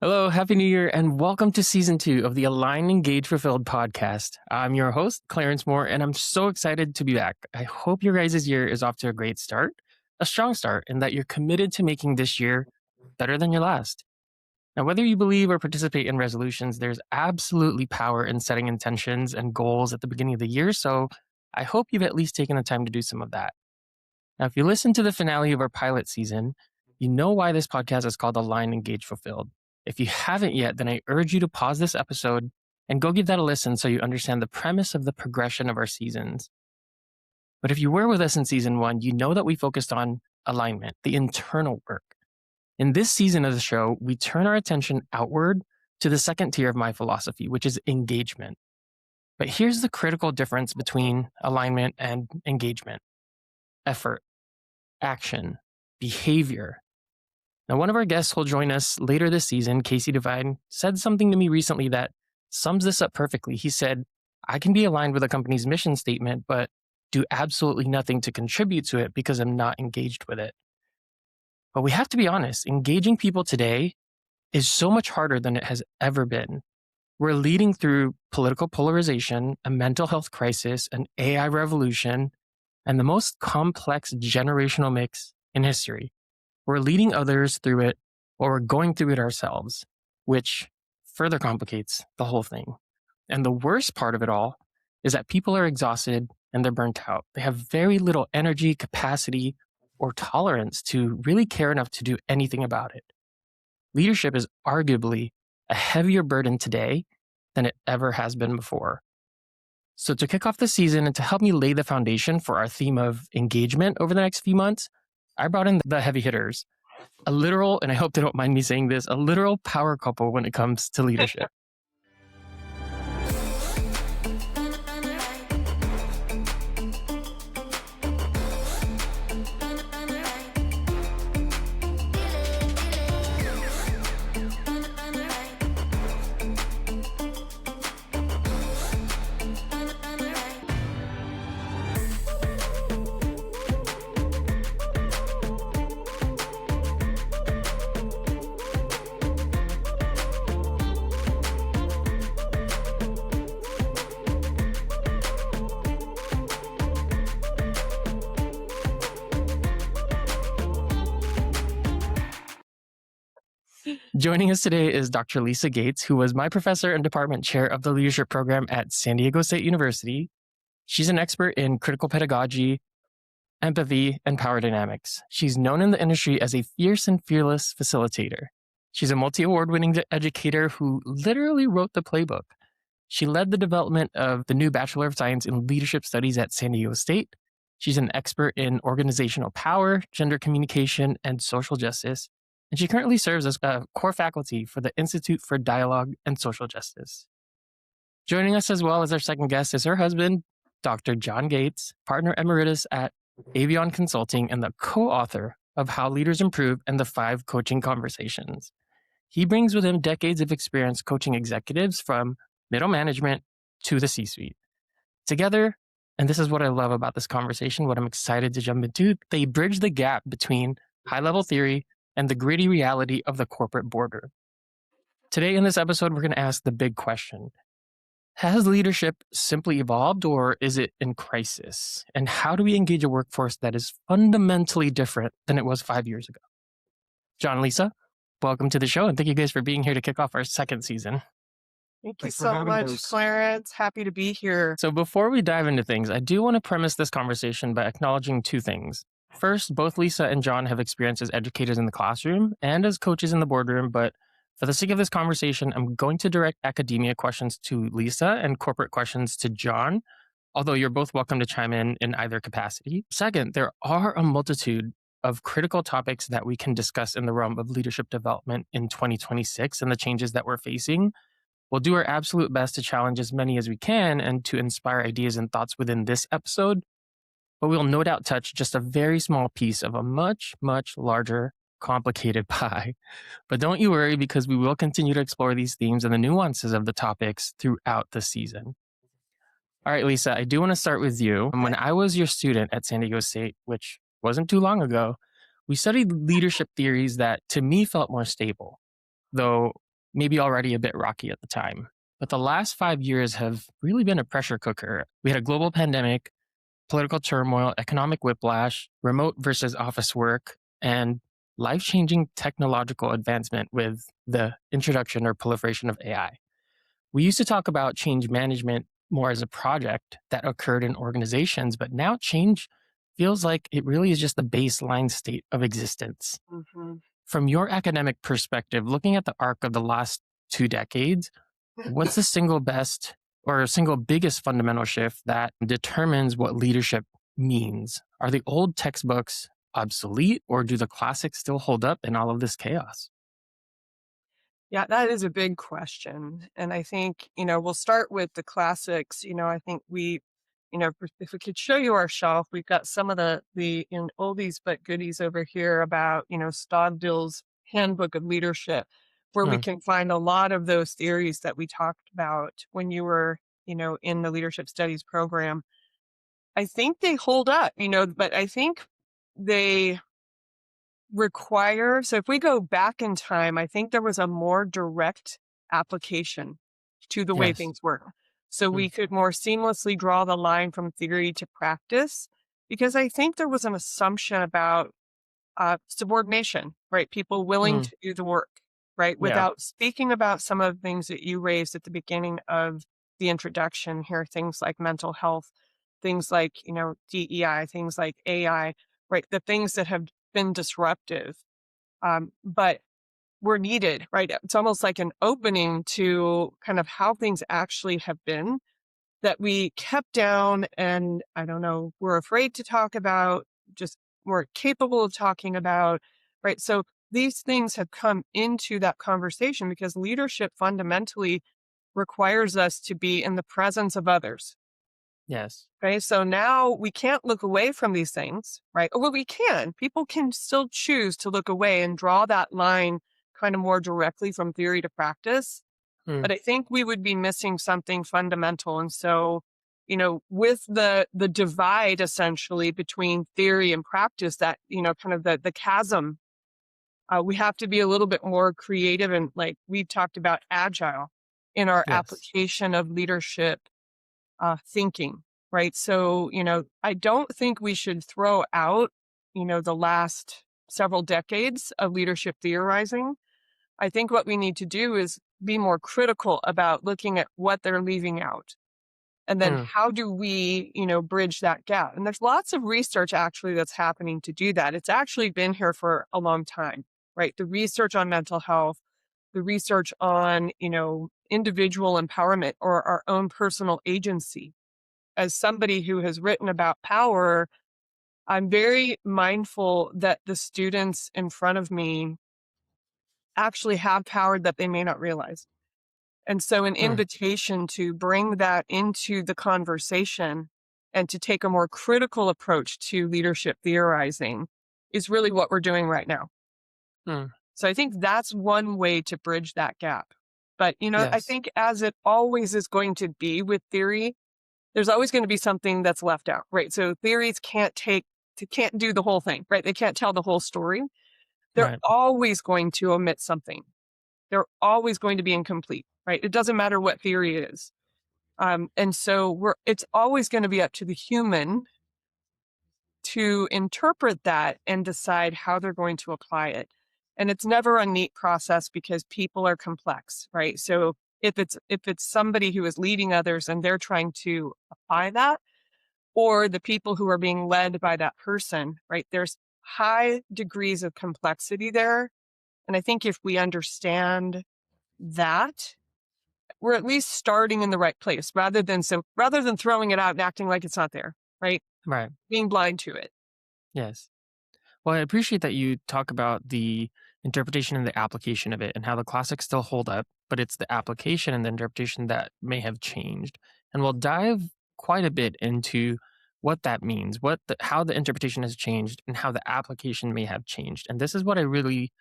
Hello, Happy New Year, and welcome to Season 2 of the Align, Engage, Fulfilled podcast. I'm your host, Clarence Moore, and I'm so excited to be back. I hope your guys' year is off to a great start, a strong start, and that you're committed to making this year better than your last. Now, whether you believe or participate in resolutions, there's absolutely power in setting intentions and goals at the beginning of the year, so I hope you've at least taken the time to do some of that. Now, if you listen to the finale of our pilot season, you know why this podcast is called Align, Engage, Fulfilled. If you haven't yet, then I urge you to pause this episode and go give that a listen so you understand the premise of the progression of our seasons. But if you were with us in season 1, you know that we focused on alignment, the internal work. In this season of the show, we turn our attention outward to the second tier of my philosophy, which is engagement. But here's the critical difference between alignment and engagement: effort, action, behavior. Now, one of our guests who'll join us later this season, Casey Devine, said something to me recently that sums this up perfectly. He said, I can be aligned with a company's mission statement, but do absolutely nothing to contribute to it because I'm not engaged with it. But we have to be honest, engaging people today is so much harder than it has ever been. We're leading through political polarization, a mental health crisis, an AI revolution, and the most complex generational mix in history. We're leading others through it, or we're going through it ourselves, which further complicates the whole thing. And the worst part of it all is that people are exhausted and they're burnt out. They have very little energy, capacity, or tolerance to really care enough to do anything about it. Leadership is arguably a heavier burden today than it ever has been before. So to kick off the season and to help me lay the foundation for our theme of engagement over the next few months, I brought in the heavy hitters, a literal, and I hope they don't mind me saying this, a literal power couple when it comes to leadership. Joining us today is Dr. Lisa Gates, who was my professor and department chair of the leadership program at San Diego State University. She's an expert in critical pedagogy, empathy, and power dynamics. She's known in the industry as a fierce and fearless facilitator. She's a multi-award-winning educator who literally wrote the playbook. She led the development of the new Bachelor of Science in Leadership Studies at San Diego State. She's an expert in organizational power, gender communication, and social justice. And she currently serves as a core faculty for the Institute for Dialogue and Social Justice. Joining us as well as our second guest is her husband, Dr. John Gates, partner emeritus at Avion Consulting and the co-author of How Leaders Improve and the 5 Coaching Conversations. He brings with him decades of experience coaching executives from middle management to the C-suite. Together, and this is what I love about this conversation, what I'm excited to jump into, they bridge the gap between high-level theory and the gritty reality of the corporate border. Today in this episode, we're going to ask the big question. Has leadership simply evolved, or is it in crisis? And how do we engage a workforce that is fundamentally different than it was 5 years ago? John, Lisa, welcome to the show, and thank you guys for being here to kick off our second season. Thank you so much, Clarence. Happy to be here. So before we dive into things, I do want to premise this conversation by acknowledging 2 things. First, both Lisa and John have experience as educators in the classroom and as coaches in the boardroom, but for the sake of this conversation, I'm going to direct academia questions to Lisa and corporate questions to John, although you're both welcome to chime in either capacity. Second, there are a multitude of critical topics that we can discuss in the realm of leadership development in 2026 and the changes that we're facing. We'll do our absolute best to challenge as many as we can and to inspire ideas and thoughts within this episode, but we'll no doubt touch just a very small piece of a much, much larger, complicated pie. But don't you worry, because we will continue to explore these themes and the nuances of the topics throughout the season. All right, Lisa, I do want to start with you. When I was your student at San Diego State, which wasn't too long ago, we studied leadership theories that to me felt more stable, though maybe already a bit rocky at the time. But the last 5 years have really been a pressure cooker. We had a global pandemic, political turmoil, economic whiplash, remote versus office work, and life changing technological advancement with the introduction or proliferation of AI. We used to talk about change management more as a project that occurred in organizations, but now change feels like it really is just the baseline state of existence. Mhm. From your academic perspective, looking at the arc of the last 2 decades, what's the single best or single biggest fundamental shift that determines what leadership means? Are the old textbooks obsolete or do the classics still hold up in all of this chaos? Yeah, that is a big question. And I think, we'll start with the classics. I think if we could show you our shelf, we've got some of the oldies but goodies over here about, Stodville's Handbook of Leadership, where we Mm, can find a lot of those theories that we talked about when you were, in the leadership studies program. I think they hold up, but I think they so if we go back in time, I think there was a more direct application to the way yes. things work. So Mm, we could more seamlessly draw the line from theory to practice because I think there was an assumption about subordination, right? People willing mm, to do the work, right? yeah. Without speaking about some of the things that you raised at the beginning of the introduction here, things like mental health, things like, DEI, things like AI, right? The things that have been disruptive, but were needed, right? It's almost like an opening to kind of how things actually have been that we kept down and I don't know, we're afraid to talk about, just weren't capable of talking about, right? So these things have come into that conversation because leadership fundamentally requires us to be in the presence of others. Yes. Okay, so now we can't look away from these things, right? Well, we can. People can still choose to look away and draw that line kind of more directly from theory to practice. Mm, But I think we would be missing something fundamental. And so, with the divide essentially between theory and practice, that, kind of the chasm, we have to be a little bit more creative and like we talked about agile in our yes. application of leadership thinking, right? So, I don't think we should throw out, the last several decades of leadership theorizing. I think what we need to do is be more critical about looking at what they're leaving out. And then Mm, how do we, bridge that gap? And there's lots of research actually that's happening to do that. It's actually been here for a long time, right? The research on mental health, the research on, individual empowerment or our own personal agency. As somebody who has written about power, I'm very mindful that the students in front of me actually have power that they may not realize. And so, an mm, invitation to bring that into the conversation and to take a more critical approach to leadership theorizing is really what we're doing right now. mm, So, I think that's one way to bridge that gap. But, I yes. think as it always is going to be with theory, there's always going to be something that's left out, right? So theories can't do the whole thing, right? They can't tell the whole story. They're Right. always going to omit something. They're always going to be incomplete, right? It doesn't matter what theory it is. And so it's always going to be up to the human to interpret that and decide how they're going to apply it. And it's never a neat process because people are complex, right? So if it's somebody who is leading others and they're trying to apply that, or the people who are being led by that person, right? There's high degrees of complexity there. And I think if we understand that, we're at least starting in the right place rather than throwing it out and acting like it's not there, right? Right. Being blind to it. Yes. Well, I appreciate that you talk about the interpretation and the application of it and how the classics still hold up, but it's the application and the interpretation that may have changed. And we'll dive quite a bit into what that means, how the interpretation has changed and how the application may have changed. And this is what I really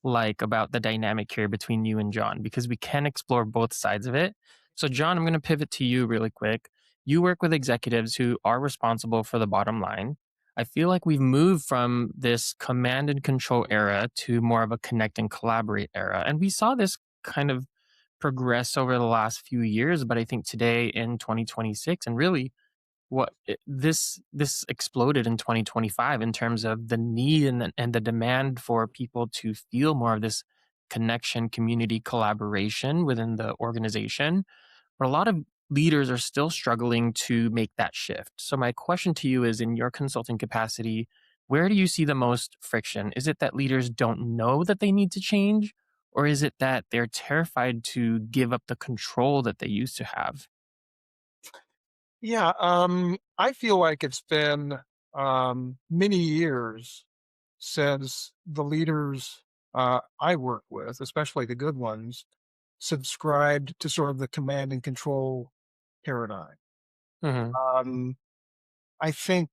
like about the dynamic here between you and John, because we can explore both sides of it. So, John, I'm going to pivot to you really quick. You work with executives who are responsible for the bottom line. I feel like we've moved from this command and control era to more of a connect and collaborate era. And we saw this kind of progress over the last few years, but I think today in 2026 and really this exploded in 2025 in terms of the need and the demand for people to feel more of this connection, community collaboration within the organization. But a lot of leaders are still struggling to make that shift. So my question to you is, in your consulting capacity, where do you see the most friction? Is it that leaders don't know that they need to change? Or is it that they're terrified to give up the control that they used to have? Yeah, I feel like it's been many years since the leaders I work with, especially the good ones, subscribed to sort of the command and control paradigm. Hmm. Um, I think,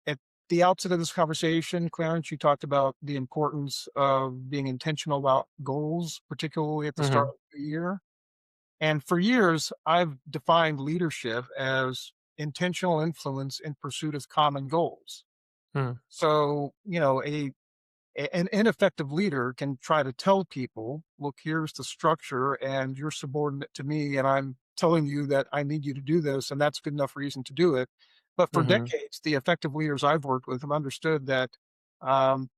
at the outset of this conversation, Clarence, you talked about the importance of being intentional about goals, particularly at the start Hmm. of the year. And for years, I've defined leadership as intentional influence in pursuit of common goals. Hmm. So, an ineffective leader can try to tell people, look, here's the structure, and you're subordinate to me, and I'm telling you that I need you to do this, and that's good enough reason to do it. But for Hmm. decades, the effective leaders I've worked with have understood that um,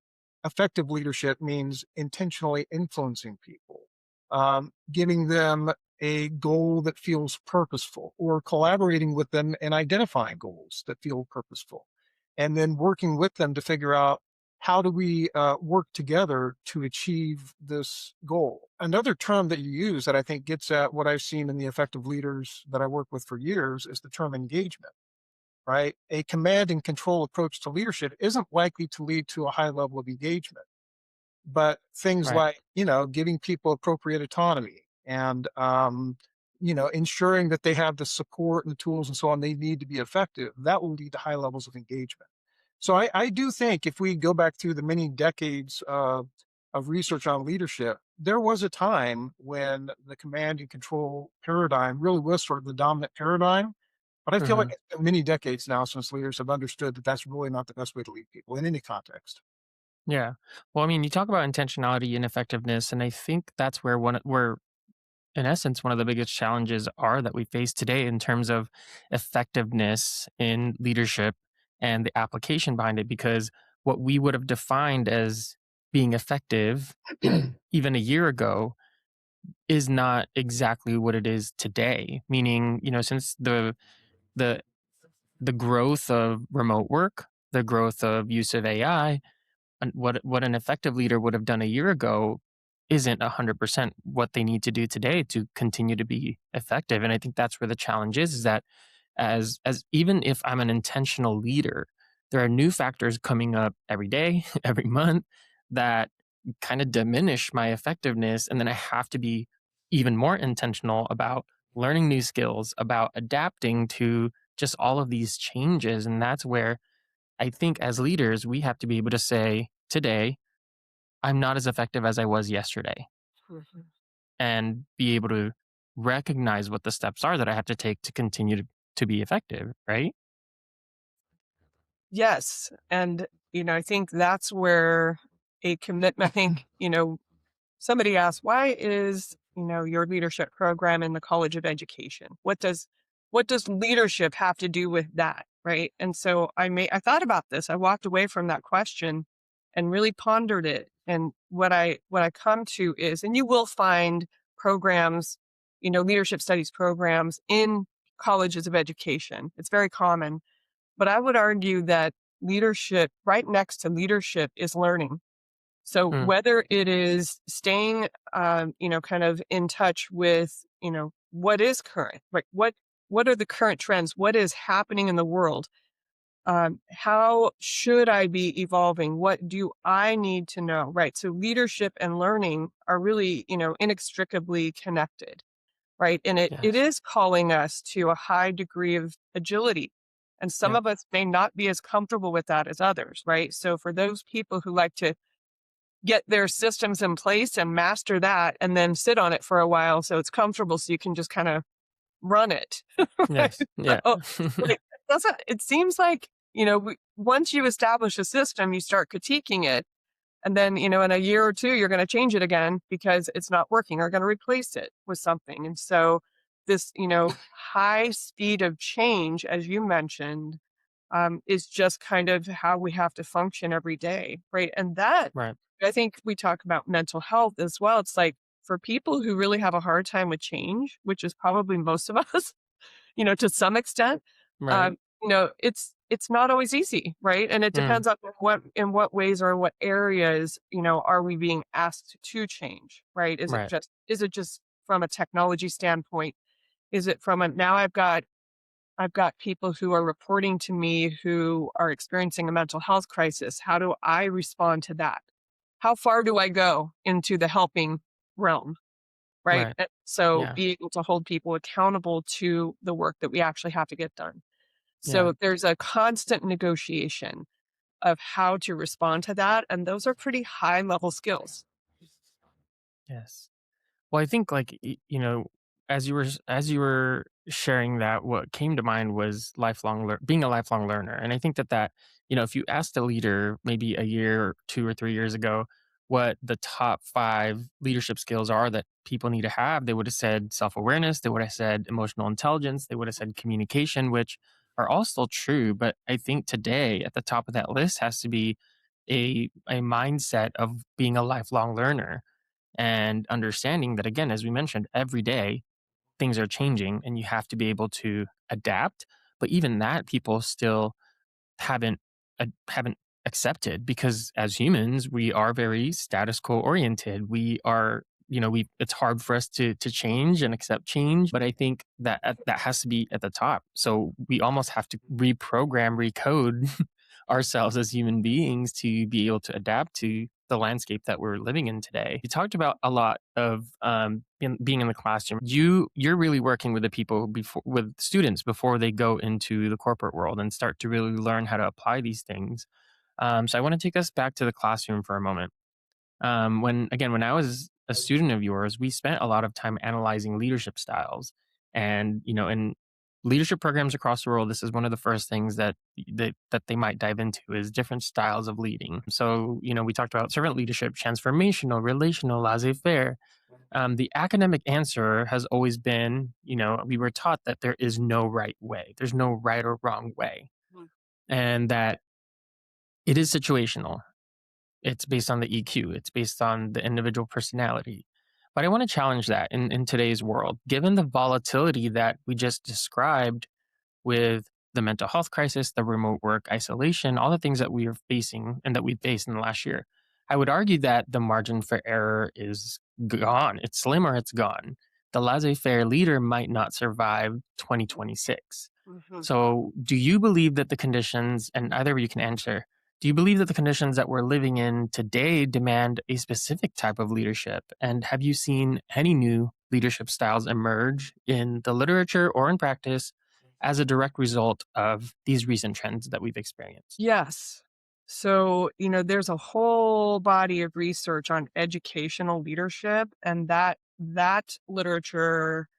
effective leadership means intentionally influencing people, giving them a goal that feels purposeful, or collaborating with them and identifying goals that feel purposeful, and then working with them to figure out how do we work together to achieve this goal. Another term that you use that I think gets at what I've seen in the effective leaders that I work with for years is the term engagement, right? A command and control approach to leadership isn't likely to lead to a high level of engagement, but things Right. like, giving people appropriate autonomy and, ensuring that they have the support and the tools and so on they need to be effective, that will lead to high levels of engagement. So I do think if we go back through the many decades of research on leadership, there was a time when the command and control paradigm really was sort of the dominant paradigm. But I feel like Hmm. it's been many decades now since leaders have understood that that's really not the best way to lead people in any context. Yeah. Well, I mean, you talk about intentionality and effectiveness, and I think that's where in essence one of the biggest challenges are that we face today in terms of effectiveness in leadership and the application behind it. Because what we would have defined as being effective even a year ago is not exactly what it is today. Meaning, since the the growth of remote work, the growth of use of AI, and what an effective leader would have done a year ago isn't 100% what they need to do today to continue to be effective. And I think that's where the challenge is that as even if I'm an intentional leader, there are new factors coming up every day, every month, that kind of diminish my effectiveness, and then I have to be even more intentional about learning new skills, about adapting to just all of these changes. And that's where I think as leaders, we have to be able to say, today, I'm not as effective as I was yesterday, Mhm. and be able to recognize what the steps are that I have to take to continue to be effective, right? Yes. And, I think that's where a commitment, I think, somebody asked, why is, your leadership program in the College of Education? What does leadership have to do with that? Right. And so I thought about this. I walked away from that question and really pondered it. And what I come to is, and you will find programs, leadership studies programs in colleges of education. It's very common. But I would argue that leadership, right next to leadership, is learning. So Mm, whether it is staying, kind of in touch with, what is current, like what are the current trends? What is happening in the world? How should I be evolving? What do I need to know? Right. So leadership and learning are really, inextricably connected. Right. And it yes. is calling us to a high degree of agility. And some Yep. of us may not be as comfortable with that as others. Right. So for those people who like to get their systems in place and master that and then sit on it for a while so it's comfortable so you can just kind of run it. Right? Yes. Yeah. So, like, it seems like, once you establish a system, you start critiquing it. And then, in a year or two, you're going to change it again because it's not working, or going to replace it with something. And so this, high speed of change, as you mentioned, is just kind of how we have to function every day. Right. And that, Right. I think we talk about mental health as well. It's like for people who really have a hard time with change, which is probably most of us, to some extent, Right. um, it's not always easy, right? And it Mm, depends on in what ways or what areas, are we being asked to change, right? right. Is it just from a technology standpoint? Is it from a now I've got people who are reporting to me who are experiencing a mental health crisis. How do I respond to that? How far do I go into the helping realm? Right. Right. And so Yeah. be able to hold people accountable to the work that we actually have to get done. Yeah. So there's a constant negotiation of how to respond to that. And those are pretty high level skills. Yes. Well, I think like as you were sharing that, what came to mind was being a lifelong learner, and I think that if you asked a leader maybe a year, 2 or 3 years ago, what the top 5 leadership skills are that people need to have, they would have said self awareness, they would have said emotional intelligence, they would have said communication, which are all still true. But I think today at the top of that list has to be a mindset of being a lifelong learner and understanding that, again, as we mentioned, every day things are changing and you have to be able to adapt. But even that, people still haven't accepted, because as humans we are very status quo oriented. We are, we it's hard for us to change and accept change. But I think that has to be at the top, so we almost have to reprogram, recode ourselves as human beings to be able to adapt to the landscape that we're living in today. You talked about a lot of being in the classroom. You're really working with the people with students before they go into the corporate world and start to really learn how to apply these things. So I want to take us back to the classroom for a moment. When I was a student of yours, we spent a lot of time analyzing leadership styles, and in leadership programs across the world, this is one of the first things that they might dive into is different styles of leading. So we talked about servant leadership, transformational, relational, laissez-faire. The academic answer has always been, we were taught that there is no right way. There's no right or wrong way, and that it is situational. It's based on the EQ. It's based on the individual personality. But I want to challenge that in today's world, given the volatility that we just described with the mental health crisis, the remote work, isolation, all the things that we are facing and that we faced in the last year. I would argue that the margin for error is gone. It's slim or it's gone. The laissez faire leader might not survive 2026. Mhm. So, do you believe that the conditions, and either of you can answer, do you believe that the conditions that we're living in today demand a specific type of leadership? And have you seen any new leadership styles emerge in the literature or in practice as a direct result of these recent trends that we've experienced? Yes. So, there's a whole body of research on educational leadership, and that literature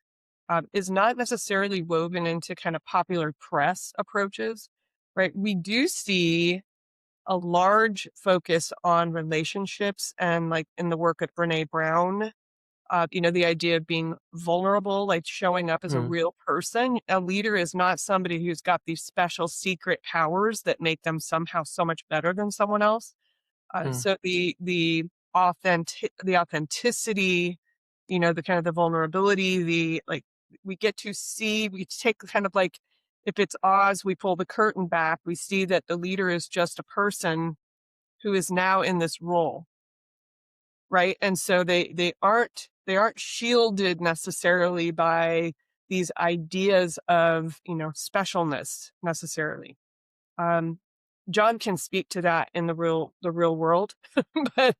is not necessarily woven into kind of popular press approaches, right? We do see a large focus on relationships, and like in the work of Brene Brown, the idea of being vulnerable, like showing up as a Mm, real person. A leader is not somebody who's got these special secret powers that make them somehow so much better than someone else. mm, So the authenticity, the kind of the vulnerability, the like we get to see, we take kind of like if it's Oz, we pull the curtain back, we see that the leader is just a person who is now in this role, right? And so they aren't shielded necessarily by these ideas of specialness necessarily. Um, John can speak to that in the real world, but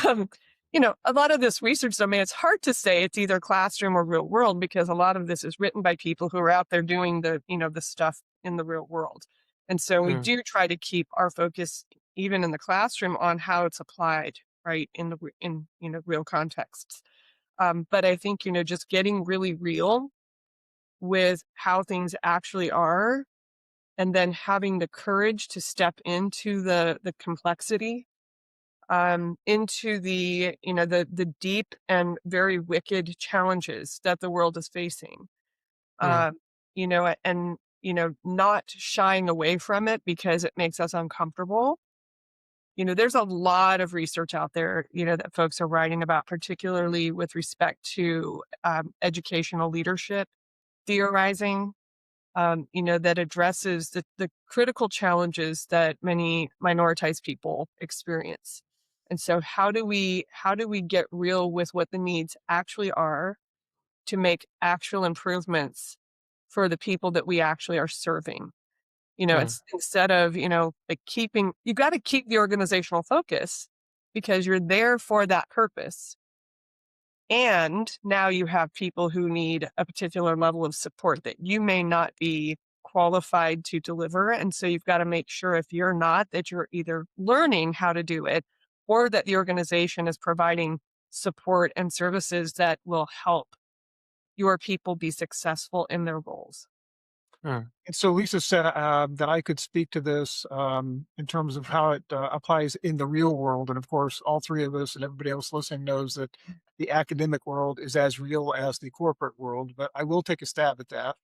um, a lot of this research, I mean, it's hard to say it's either classroom or real world because a lot of this is written by people who are out there doing the stuff in the real world, and so we mm, do try to keep our focus even in the classroom on how it's applied, right, in real contexts. But I think just getting really real with how things actually are, and then having the courage to step into the complexity, into the, the deep and very wicked challenges that the world is facing. Mm, uh, and, not shying away from it because it makes us uncomfortable. There's a lot of research out there, that folks are writing about, particularly with respect to educational leadership, theorizing, that addresses the critical challenges that many minoritized people experience. And so how do we get real with what the needs actually are to make actual improvements for the people that we actually are serving? mm, It's instead of, like you got to keep the organizational focus because you're there for that purpose. And now you have people who need a particular level of support that you may not be qualified to deliver. And so you've got to make sure, if you're not, that you're either learning how to do it or that the organization is providing support and services that will help your people be successful in their roles. mm, And so Lisa said that I could speak to this in terms of how it applies in the real world. And of course, all three of us and everybody else listening knows that the academic world is as real as the corporate world. But I will take a stab at that.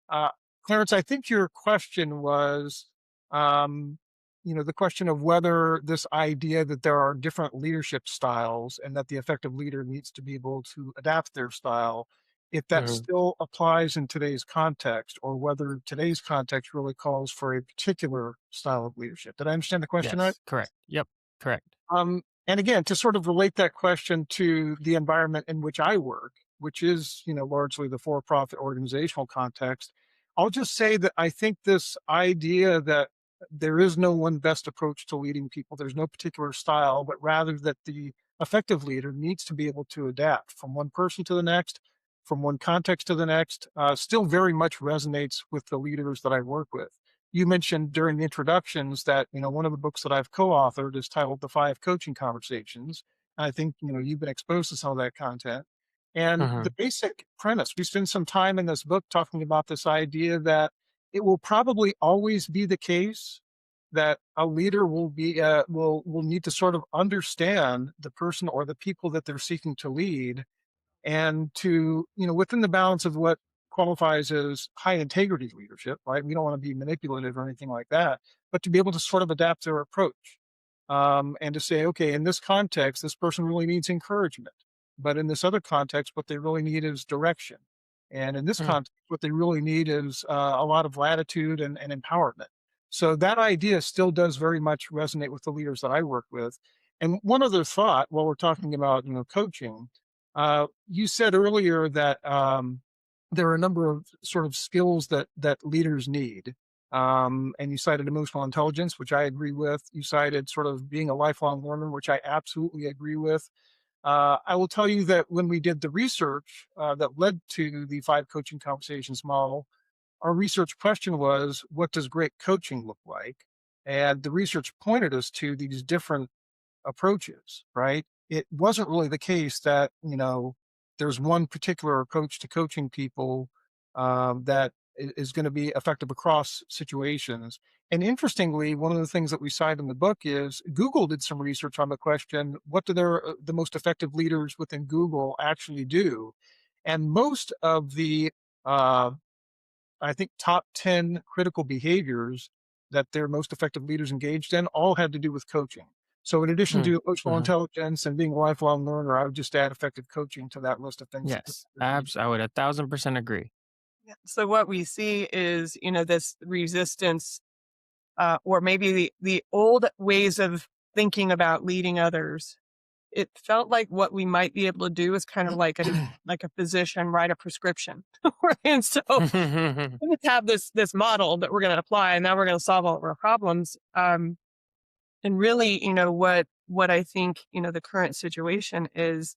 Uh, Clarence, I think your question was, um, the question of whether this idea that there are different leadership styles and that the effective leader needs to be able to adapt their style, if that mhm. still applies in today's context, or whether today's context really calls for a particular style of leadership. Did I understand the question right? Yes, correct. Yep, correct. And again, to sort of relate that question to the environment in which I work, which is, largely the for-profit organizational context, I'll just say that I think this idea that there is no one best approach to leading people, there's no particular style, but rather that the effective leader needs to be able to adapt from one person to the next, from one context to the next, still very much resonates with the leaders that I work with. You mentioned during the introductions that, one of the books that I've co-authored is titled The Five Coaching Conversations. I think, you've been exposed to some of that content. And the Mhm, basic premise, we spend some time in this book talking about this idea that it will probably always be the case that a leader will need to sort of understand the person or the people that they're seeking to lead, and to, within the balance of what qualifies as high integrity leadership, right? We don't want to be manipulative or anything like that, but to be able to sort of adapt their approach, and to say, okay, in this context, this person really needs encouragement. But in this other context, what they really need is direction. And in this mm, context, what they really need is a lot of latitude and empowerment. So that idea still does very much resonate with the leaders that I work with. And one other thought while we're talking about, coaching, you said earlier that there are a number of sort of skills that leaders need, and you cited emotional intelligence, which I agree with. You cited sort of being a lifelong learner, which I absolutely agree with. I will tell you that when we did the research that led to the five coaching conversations model, our research question was, "What does great coaching look like?" And the research pointed us to these different approaches, right? It wasn't really the case that, there's one particular approach to coaching people that is going to be effective across situations. And interestingly, one of the things that we cite in the book is Google did some research on the question, what do the most effective leaders within Google actually do? And most of the uh, I think top 10 critical behaviors that their most effective leaders engaged in all had to do with coaching. So in addition mm, to emotional mhm. intelligence and being a lifelong learner, I would just add effective coaching to that list of things that Yes, leaders need. I would 1,000% agree. Yeah. So what we see is, this resistance, or maybe the old ways of thinking about leading others. It felt like what we might be able to do is kind of like a physician write a prescription, right? And so we just have this model that we're going to apply, and now we're going to solve all of our problems. And really, what I think, the current situation is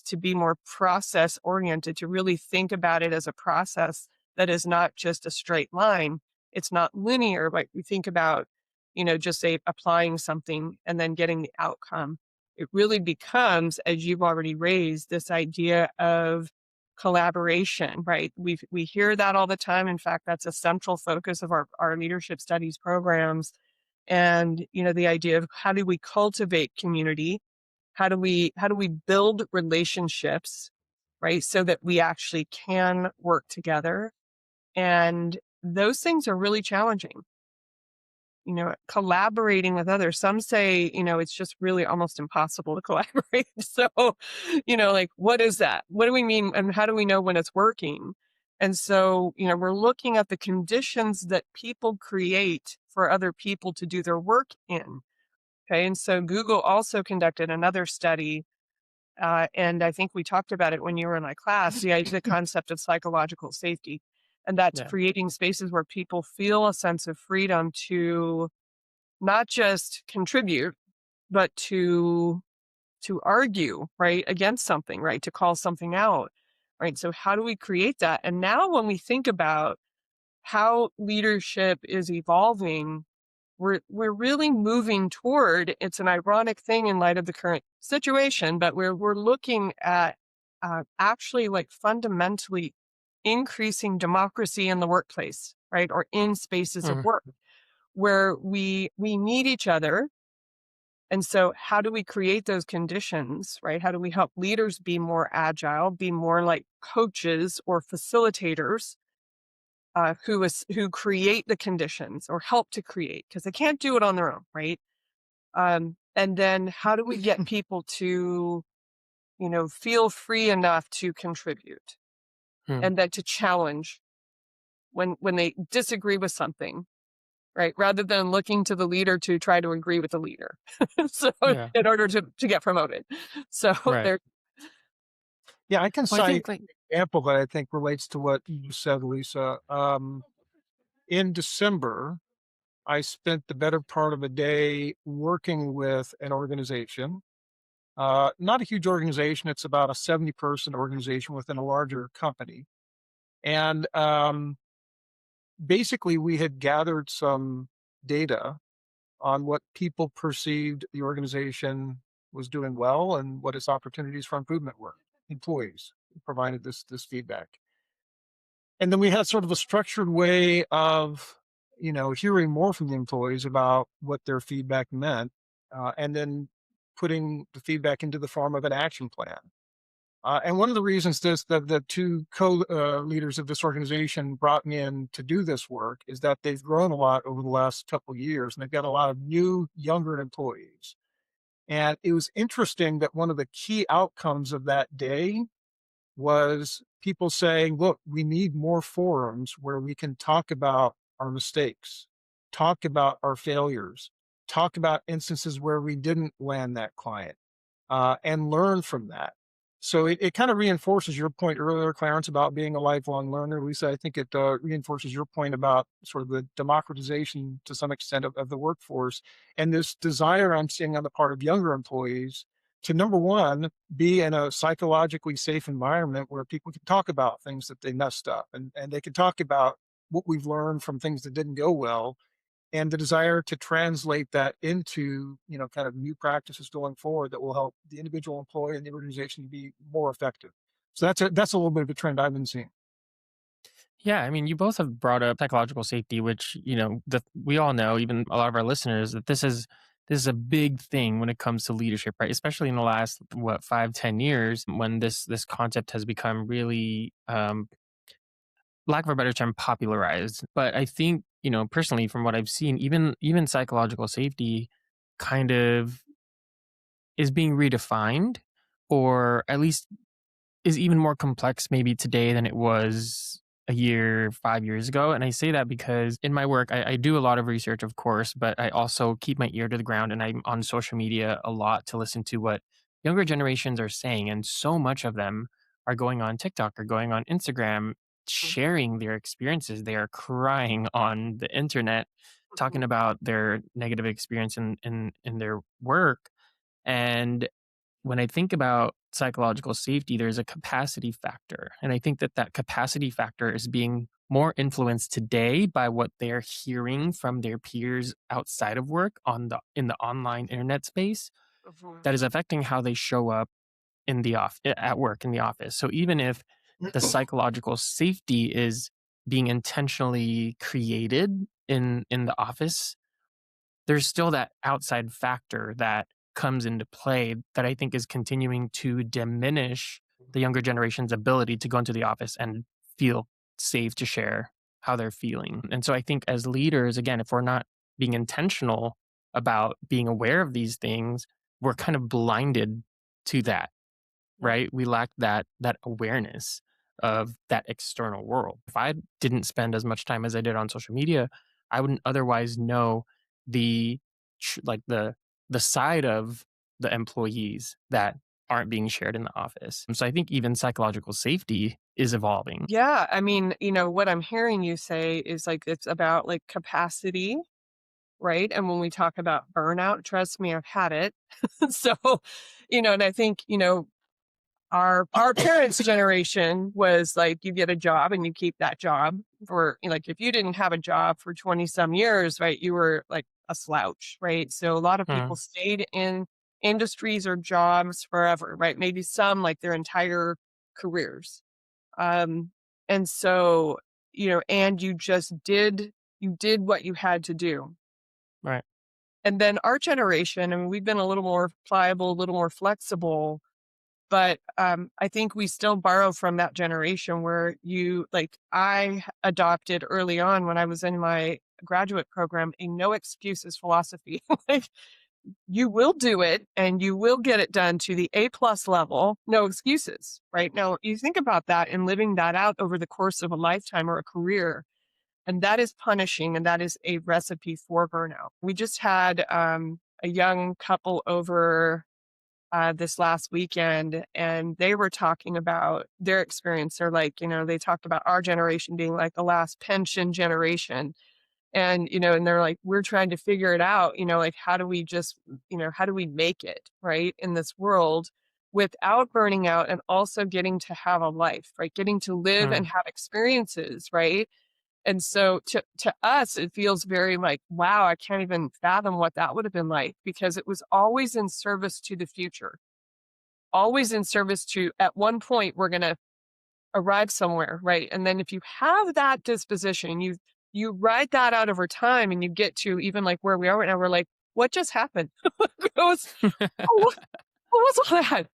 to be more process oriented, to really think about it as a process that is not just a straight line. It's not linear, like we think about, just say applying something and then getting the outcome. It really becomes, as you've already raised, this idea of collaboration, right? We hear that all the time. In fact, that's a central focus of our leadership studies programs, And, the idea of how do we cultivate community? How do we build relationships, right? So that we actually can work together. And those things are really challenging. Collaborating with others. Some say, it's just really almost impossible to collaborate. So, like, what is that? What do we mean? And how do we know when it's working? And so, we're looking at the conditions that people create for other people to do their work in. Okay. And so Google also conducted another study. And I think we talked about it when you were in my class, the concept of psychological safety. And that's Yeah. creating spaces where people feel a sense of freedom to not just contribute, but to argue, right, against something, right, to call something out, right? So how do we create that? And now when we think about how leadership is evolving, we're really moving toward, it's an ironic thing in light of the current situation, but we're looking at actually like fundamentally increasing democracy in the workplace, right, or in spaces of Mhm. work where we need each other. And so how do we create those conditions, right? How do we help leaders be more agile, be more like coaches or facilitators, who create the conditions or help to create, because they can't do it on their own, right? And then how do we get people to, feel free enough to contribute Hmm. and then to challenge when they disagree with something, right? Rather than looking to the leader to try to agree with the leader. So Yeah. in order to get promoted. So Right. there. Yeah, I can Well, I cite think like an example that I think relates to what you said, Lisa. In December, I spent the better part of a day working with an organization. Not a huge organization, it's about a 70-person organization within a larger company. And basically, we had gathered some data on what people perceived the organization was doing well and what its opportunities for improvement were. Employees provided this feedback. And then we had sort of a structured way of, hearing more from the employees about what their feedback meant, and then putting the feedback into the form of an action plan. And one of the reasons that the two co-leaders of this organization brought me in to do this work is that they've grown a lot over the last couple of years, and they've got a lot of new, younger employees. And it was interesting that one of the key outcomes of that day was people saying, look, we need more forums where we can talk about our mistakes, talk about our failures, talk about instances where we didn't land that client, and learn from that. So it kind of reinforces your point earlier, Clarence, about being a lifelong learner. Lisa, I think it reinforces your point about sort of the democratization to some extent of the workforce and this desire I'm seeing on the part of younger employees to, number one, be in a psychologically safe environment where people can talk about things that they messed up and they can talk about what we've learned from things that didn't go well, and the desire to translate that into, kind of new practices going forward that will help the individual employee and the organization to be more effective. So that's a little bit of a trend I've been seeing. Yeah, I mean, you both have brought up psychological safety, which we all know, even a lot of our listeners, that this is a big thing when it comes to leadership, right? Especially in the last 5-10 years, when this concept has become really, lack of a better term, popularized. But I think personally, from what I've seen, even psychological safety kind of is being redefined, or at least is even more complex maybe today than it was a year, 5 years ago. And I say that because in my work, I do a lot of research, of course, but I also keep my ear to the ground and I'm on social media a lot to listen to what younger generations are saying. And so much of them are going on TikTok or going on Instagram, sharing their experiences. They are crying on the internet, talking Mhm. about their negative experience in their work. And when I think about psychological safety, there's a capacity factor. And I think that capacity factor is being more influenced today by what they're hearing from their peers outside of work in the online internet space Mhm. that is affecting how they show up at work in the office. So even if the psychological safety is being intentionally created in the office, there's still that outside factor that comes into play that I think is continuing to diminish the younger generation's ability to go into the office and feel safe to share how they're feeling. And so I think as leaders, again, if we're not being intentional about being aware of these things, we're kind of blinded to that, Yeah. right? We lack that awareness of that external world. If I didn't spend as much time as I did on social media, I wouldn't otherwise know the like the side of the employees that aren't being shared in the office. So I think even psychological safety is evolving. Yeah. I mean, what I'm hearing you say is like it's about like capacity, right? And when we talk about burnout, trust me, I've had it. So, and I think, our parents' generation was like you get a job and you keep that job for like if you didn't have a job for 20 some years, right, you were like a slouch, right? So a lot of people Mm, stayed in industries or jobs forever, right? Maybe some like their entire careers. Um and so, and you did what you had to do. right. And then our generation, I mean, we've been a little more pliable, a little more flexible, but, I think we still borrow from that generation where I adopted early on when I was in my graduate program, a no excuses philosophy. Like, you will do it and you will get it done to the A plus level, no excuses, right? Now, you think about that and living that out over the course of a lifetime or a career, and that is punishing and that is a recipe for burnout. We just had, a young couple over this last weekend, and they were talking about their experience. They're like, they talked about our generation being like the last pension generation. And, and they're like, we're trying to figure it out, like, how do we just, how do we make it right in this world without burning out and also getting to have a life, right? Getting to live and Mm, have experiences, right? And so to us, it feels very like, wow, I can't even fathom what that would have been like because it was always in service to the future, always in service to at one point we're going to arrive somewhere, right? And then if you have that disposition, you ride that out over time and you get to even like where we are right now, we're like, what just happened? It was, what, what was all that?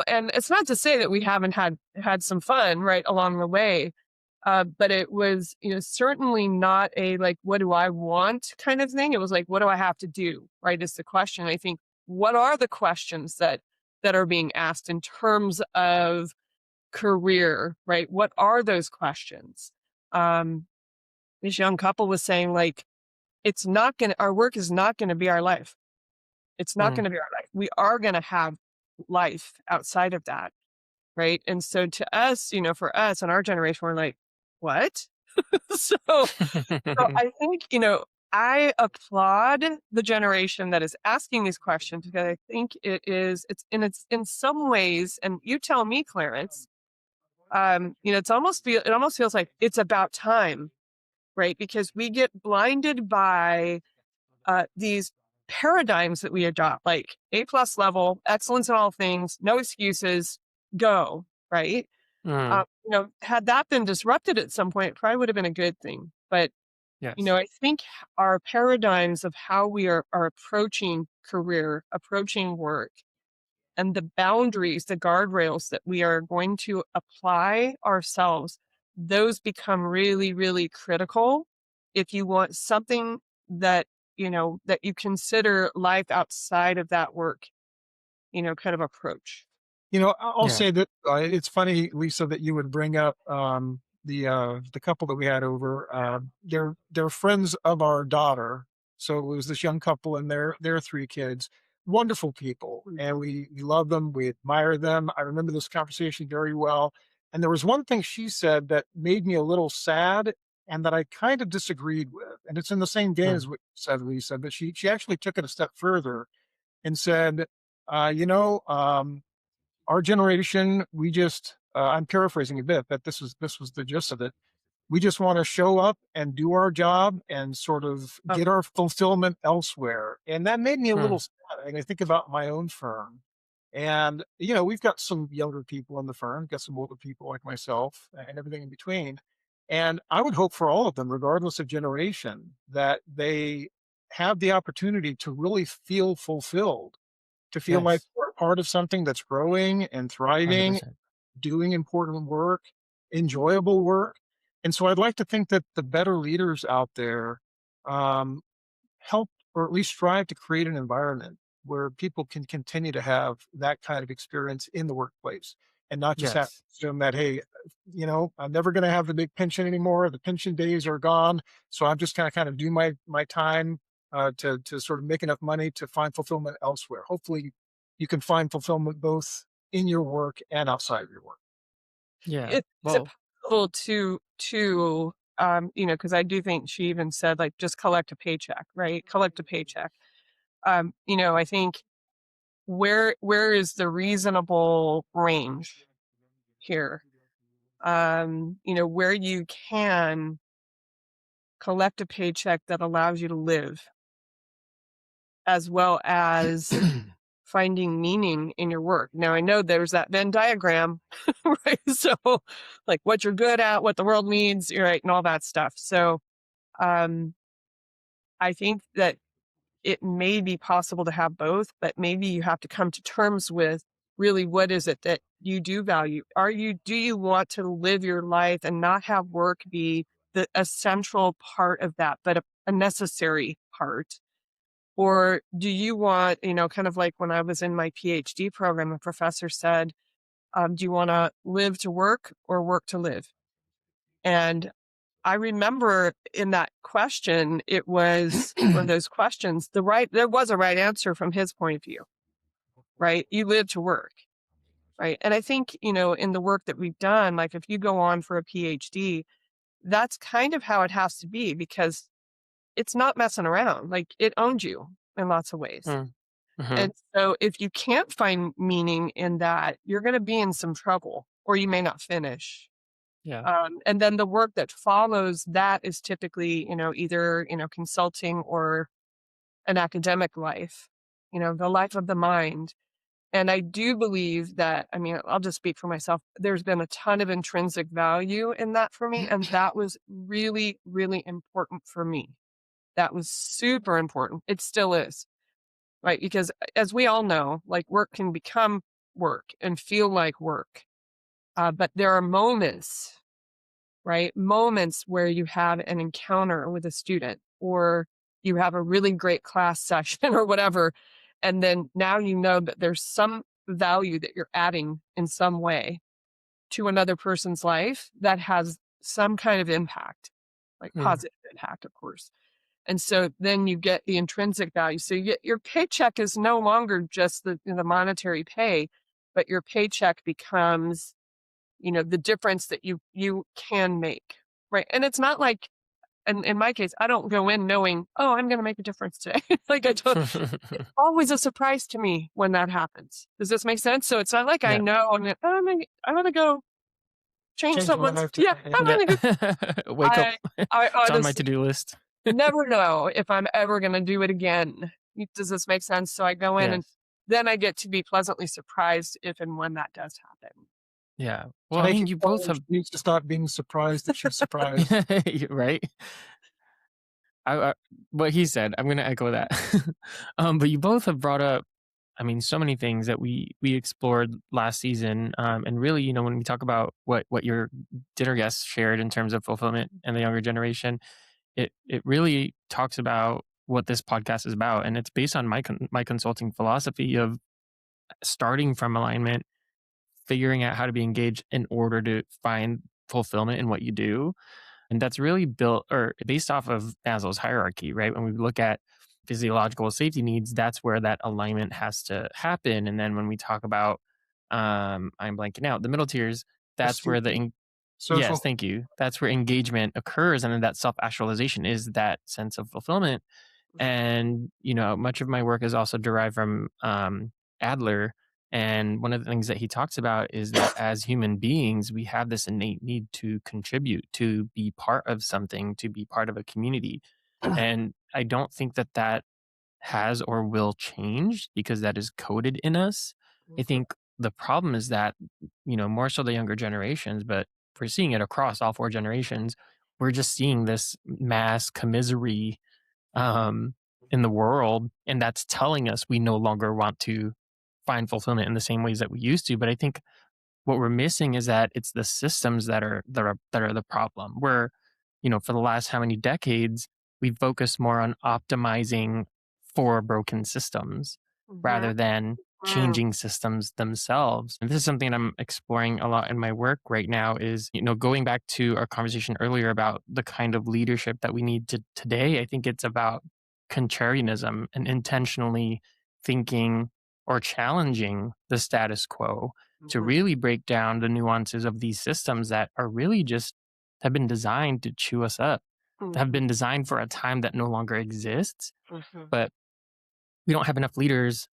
And it's not to say that we haven't had some fun right along the way. But it was, certainly not a like, what do I want kind of thing. It was like, what do I have to do? Right. Is the question. I think, what are the questions that are being asked in terms of career, right? What are those questions? Um, this young couple was saying like, our work is not gonna be our life. It's not mm, gonna be our life. We are gonna have life outside of that. Right. And so to us, for us and our generation, we're like, what? So I think, I applaud the generation that is asking these questions because I think it's in some ways, and you tell me, Clarence, it almost feels like it's about time, right? Because we get blinded by these paradigms that we adopt, like A plus level, excellence in all things, no excuses, go, right? mm, Had that been disrupted at some point, it probably would have been a good thing. But, yes. I think our paradigms of how we are approaching career, approaching work, and the boundaries, the guardrails that we are going to apply ourselves, those become really, really critical if you want something that, that you consider life outside of that work, kind of approach. I'll Yeah. say that it's funny, Lisa, that you would bring up the couple that we had over. They're friends of our daughter, so it was this young couple and their three kids. Wonderful people, and we love them. We admire them. I remember this conversation very well. And there was one thing she said that made me a little sad, and that I kind of disagreed with. And it's in the same vein Mm, as what you said, Lisa. But she actually took it a step further and said, uh, you know, um, our generation, we just I'm paraphrasing a bit, but this was the gist of it. We just want to show up and do our job and sort of Oh, get our fulfillment elsewhere. And that made me a little mm, sad. And I think about my own firm. And we've got some younger people in the firm, got some older people like myself and everything in between. And I would hope for all of them, regardless of generation, that they have the opportunity to really feel fulfilled, to feel like Yes. we're part of something that's growing and thriving, 100%. doing important work, enjoyable work. And so I'd like to think that the better leaders out there um, help or at least strive to create an environment where people can continue to have that kind of experience in the workplace and not just have to Yes. assume that, hey, I'm never going to have the big pension anymore. The pension days are gone. So I'm just going to kind of do my time to sort of make enough money to find fulfillment elsewhere. Hopefully, you can find fulfillment both in your work and outside of your work. Yeah. Is it Well, possible because I do think she even said, like, just collect a paycheck, right? Collect a paycheck. I think where is the reasonable range here? Where you can collect a paycheck that allows you to live, as well as finding meaning in your work. Now, I know there's that Venn diagram, right? So, like, what you're good at, what the world needs, right, and all that stuff. So, um, I think that it may be possible to have both, but maybe you have to come to terms with really what is it that you do value? Do you want to live your life and not have work be a central part of that, but a necessary part? Or do you want, kind of like when I was in my PhD program, a professor said, do you want to live to work or work to live? And I remember in that question, it was one of those questions, there was a right answer from his point of view, right? You live to work, right? And I think, in the work that we've done, like if you go on for a PhD, that's kind of how it has to be because it's not messing around. Like it owns you in lots of ways. mm, mhm. And so if you can't find meaning in that, you're going to be in some trouble or you may not finish. Yeah. And then the work that follows that is typically, either, consulting or an academic life, the life of the mind. And I do believe that, I mean, I'll just speak for myself. There's been a ton of intrinsic value in that for me. And that was really, really important for me. That was super important. It still is, right? Because as we all know, like work can become work and feel like work. But there are moments, right? Moments where you have an encounter with a student or you have a really great class session or whatever. And then now you know that there's some value that you're adding in some way to another person's life that has some kind of impact, like Mm. positive impact, of course. And so then you get the intrinsic value. So you get your paycheck is no longer just the monetary pay, but your paycheck becomes the difference that you can make, right? And it's not like, and in my case, I don't go in knowing, oh, I'm going to make a difference today. Like I don't, it's always a surprise to me when that happens. Does this make sense? So it's not like I Yeah. know I'm gonna go change Change my someone's, life yeah, today. I'm Yeah. gonna go. Wake up. I, I It's on my honestly to-do list. never know if I'm ever going to do it again. Does this make sense? So I go in and Yes. then I get to be pleasantly surprised if and when that does happen. Yeah. So Well, I making mean, you both forward, have she needs to stop being surprised that she's surprised. right? I what he said, I'm gonna echo that. But you both have brought up, I mean, so many things that we explored last season, and really, when we talk about what your dinner guests shared in terms of fulfillment and the younger generation, it really talks about what this podcast is about, and it's based on my consulting philosophy of starting from alignment, figuring out how to be engaged in order to find fulfillment in what you do. And that's really built or based off of Maslow's hierarchy, right? When we look at physiological safety needs, that's where that alignment has to happen. And then when we talk about, I'm blanking out, the middle tiers, that's where Esteem, yes, social. thank you. That's where engagement occurs. And then that self actualization is that sense of fulfillment. And, much of my work is also derived from Adler. And one of the things that he talks about is that as human beings, we have this innate need to contribute, to be part of something, to be part of a community. And I don't think that that has or will change because that is coded in us. I think the problem is that, more so the younger generations, but we're seeing it across all four generations. We're just seeing this mass commisery um, in the world, and that's telling us we no longer want to find fulfillment in the same ways that we used to. But I think what we're missing is that it's the systems that are the problem. Where, for the last how many decades, we focus more on optimizing for broken systems Mhm. rather than Mm. changing systems themselves. And this is something I'm exploring a lot in my work right now is, going back to our conversation earlier about the kind of leadership that we need to today. I think it's about contrarianism and intentionally thinking or challenging the status quo to Mhm. really break down the nuances of these systems that are really just have been designed to chew us up, that have Mhm. been designed for a time that no longer exists. Mhm. But we don't have enough leaders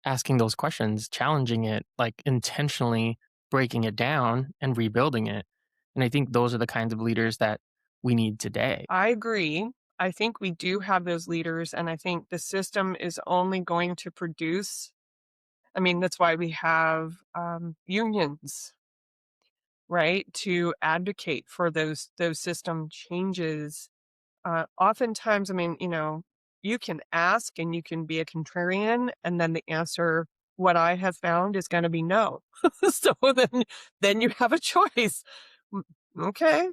asking those questions, challenging it, like intentionally breaking it down and rebuilding it. And I think those are the kinds of leaders that we need today. I agree. I think we do have those leaders, and I think the system is only going to produce. I mean, that's why we have unions, right, to advocate for those system changes. Oftentimes, I mean, you can ask and you can be a contrarian, and then the answer, what I have found, is going to be no. So then you have a choice. Mm, Okay,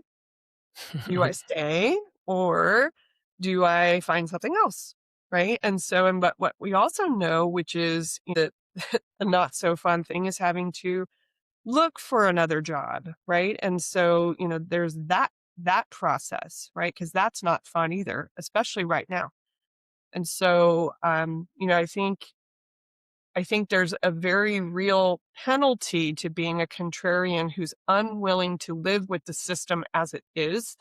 do I stay or do I find something else? Right. And so, and but what we also know, which is that a not so fun thing, is having to look for another job. Right. And so, there's that process, right? Because that's not fun either, especially right now. And so, I think there's a very real penalty to being a contrarian who's unwilling to live with the system as it is,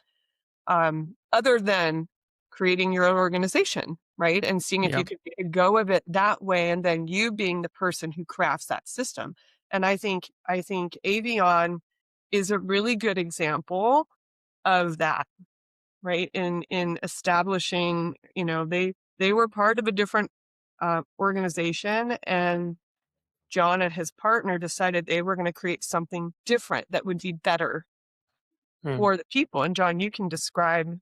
other than creating your own organization, right? And seeing if you Yeah. could make a go of it that way, and then you being the person who crafts that system. And I think Avion is a really good example of that, right? In establishing, they were part of a different organization, and John and his partner decided they were going to create something different that would be better Hmm. for the people. And John, you can describe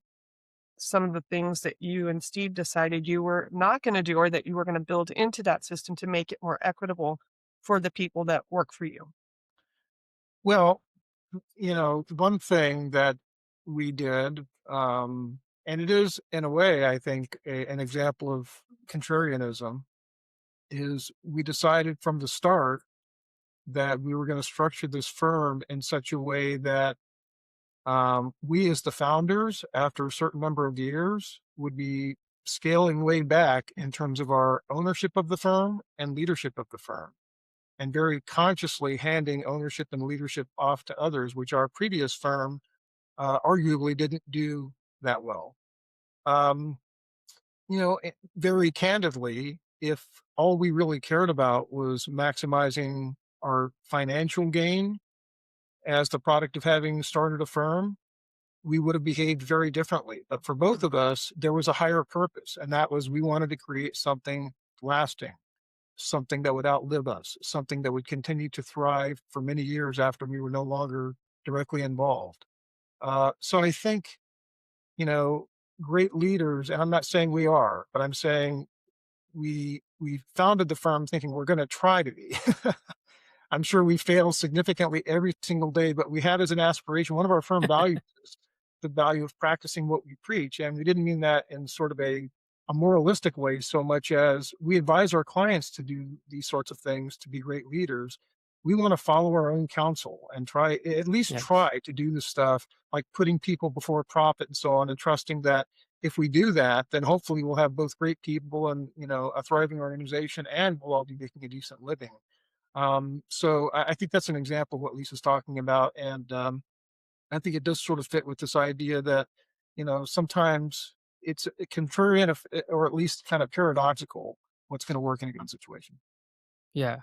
some of the things that you and Steve decided you were not going to do, or that you were going to build into that system to make it more equitable for the people that work for you. Well, one thing that we did, and it is in a way, I think, an example of contrarianism, is we decided from the start that we were going to structure this firm in such a way that we, as the founders, after a certain number of years, would be scaling way back in terms of our ownership of the firm and leadership of the firm, and very consciously handing ownership and leadership off to others, which our previous firm arguably didn't do that well. Um, very candidly, if all we really cared about was maximizing our financial gain as the product of having started a firm, we would have behaved very differently. But for both of us, there was a higher purpose, and that was we wanted to create something lasting, something that would outlive us, something that would continue to thrive for many years after we were no longer directly involved. So I think, you know, great leaders, and I'm not saying we are, but I'm saying we founded the firm thinking we're going to try to be. I'm sure we fail significantly every single day, but we had as an aspiration, one of our firm values is the value of practicing what we preach. And we didn't mean that in sort of a moralistic way so much as we advise our clients to do these sorts of things to be great leaders. We want to follow our own counsel and try, at least Yes. try to do the stuff like putting people before profit and so on, and trusting that if we do that, then hopefully we'll have both great people and, a thriving organization, and we'll all be making a decent living. So I think that's an example of what Lisa's talking about. And I think it does sort of fit with this idea that, sometimes it's contrarian or at least kind of paradoxical what's going to work in a given situation. Yeah.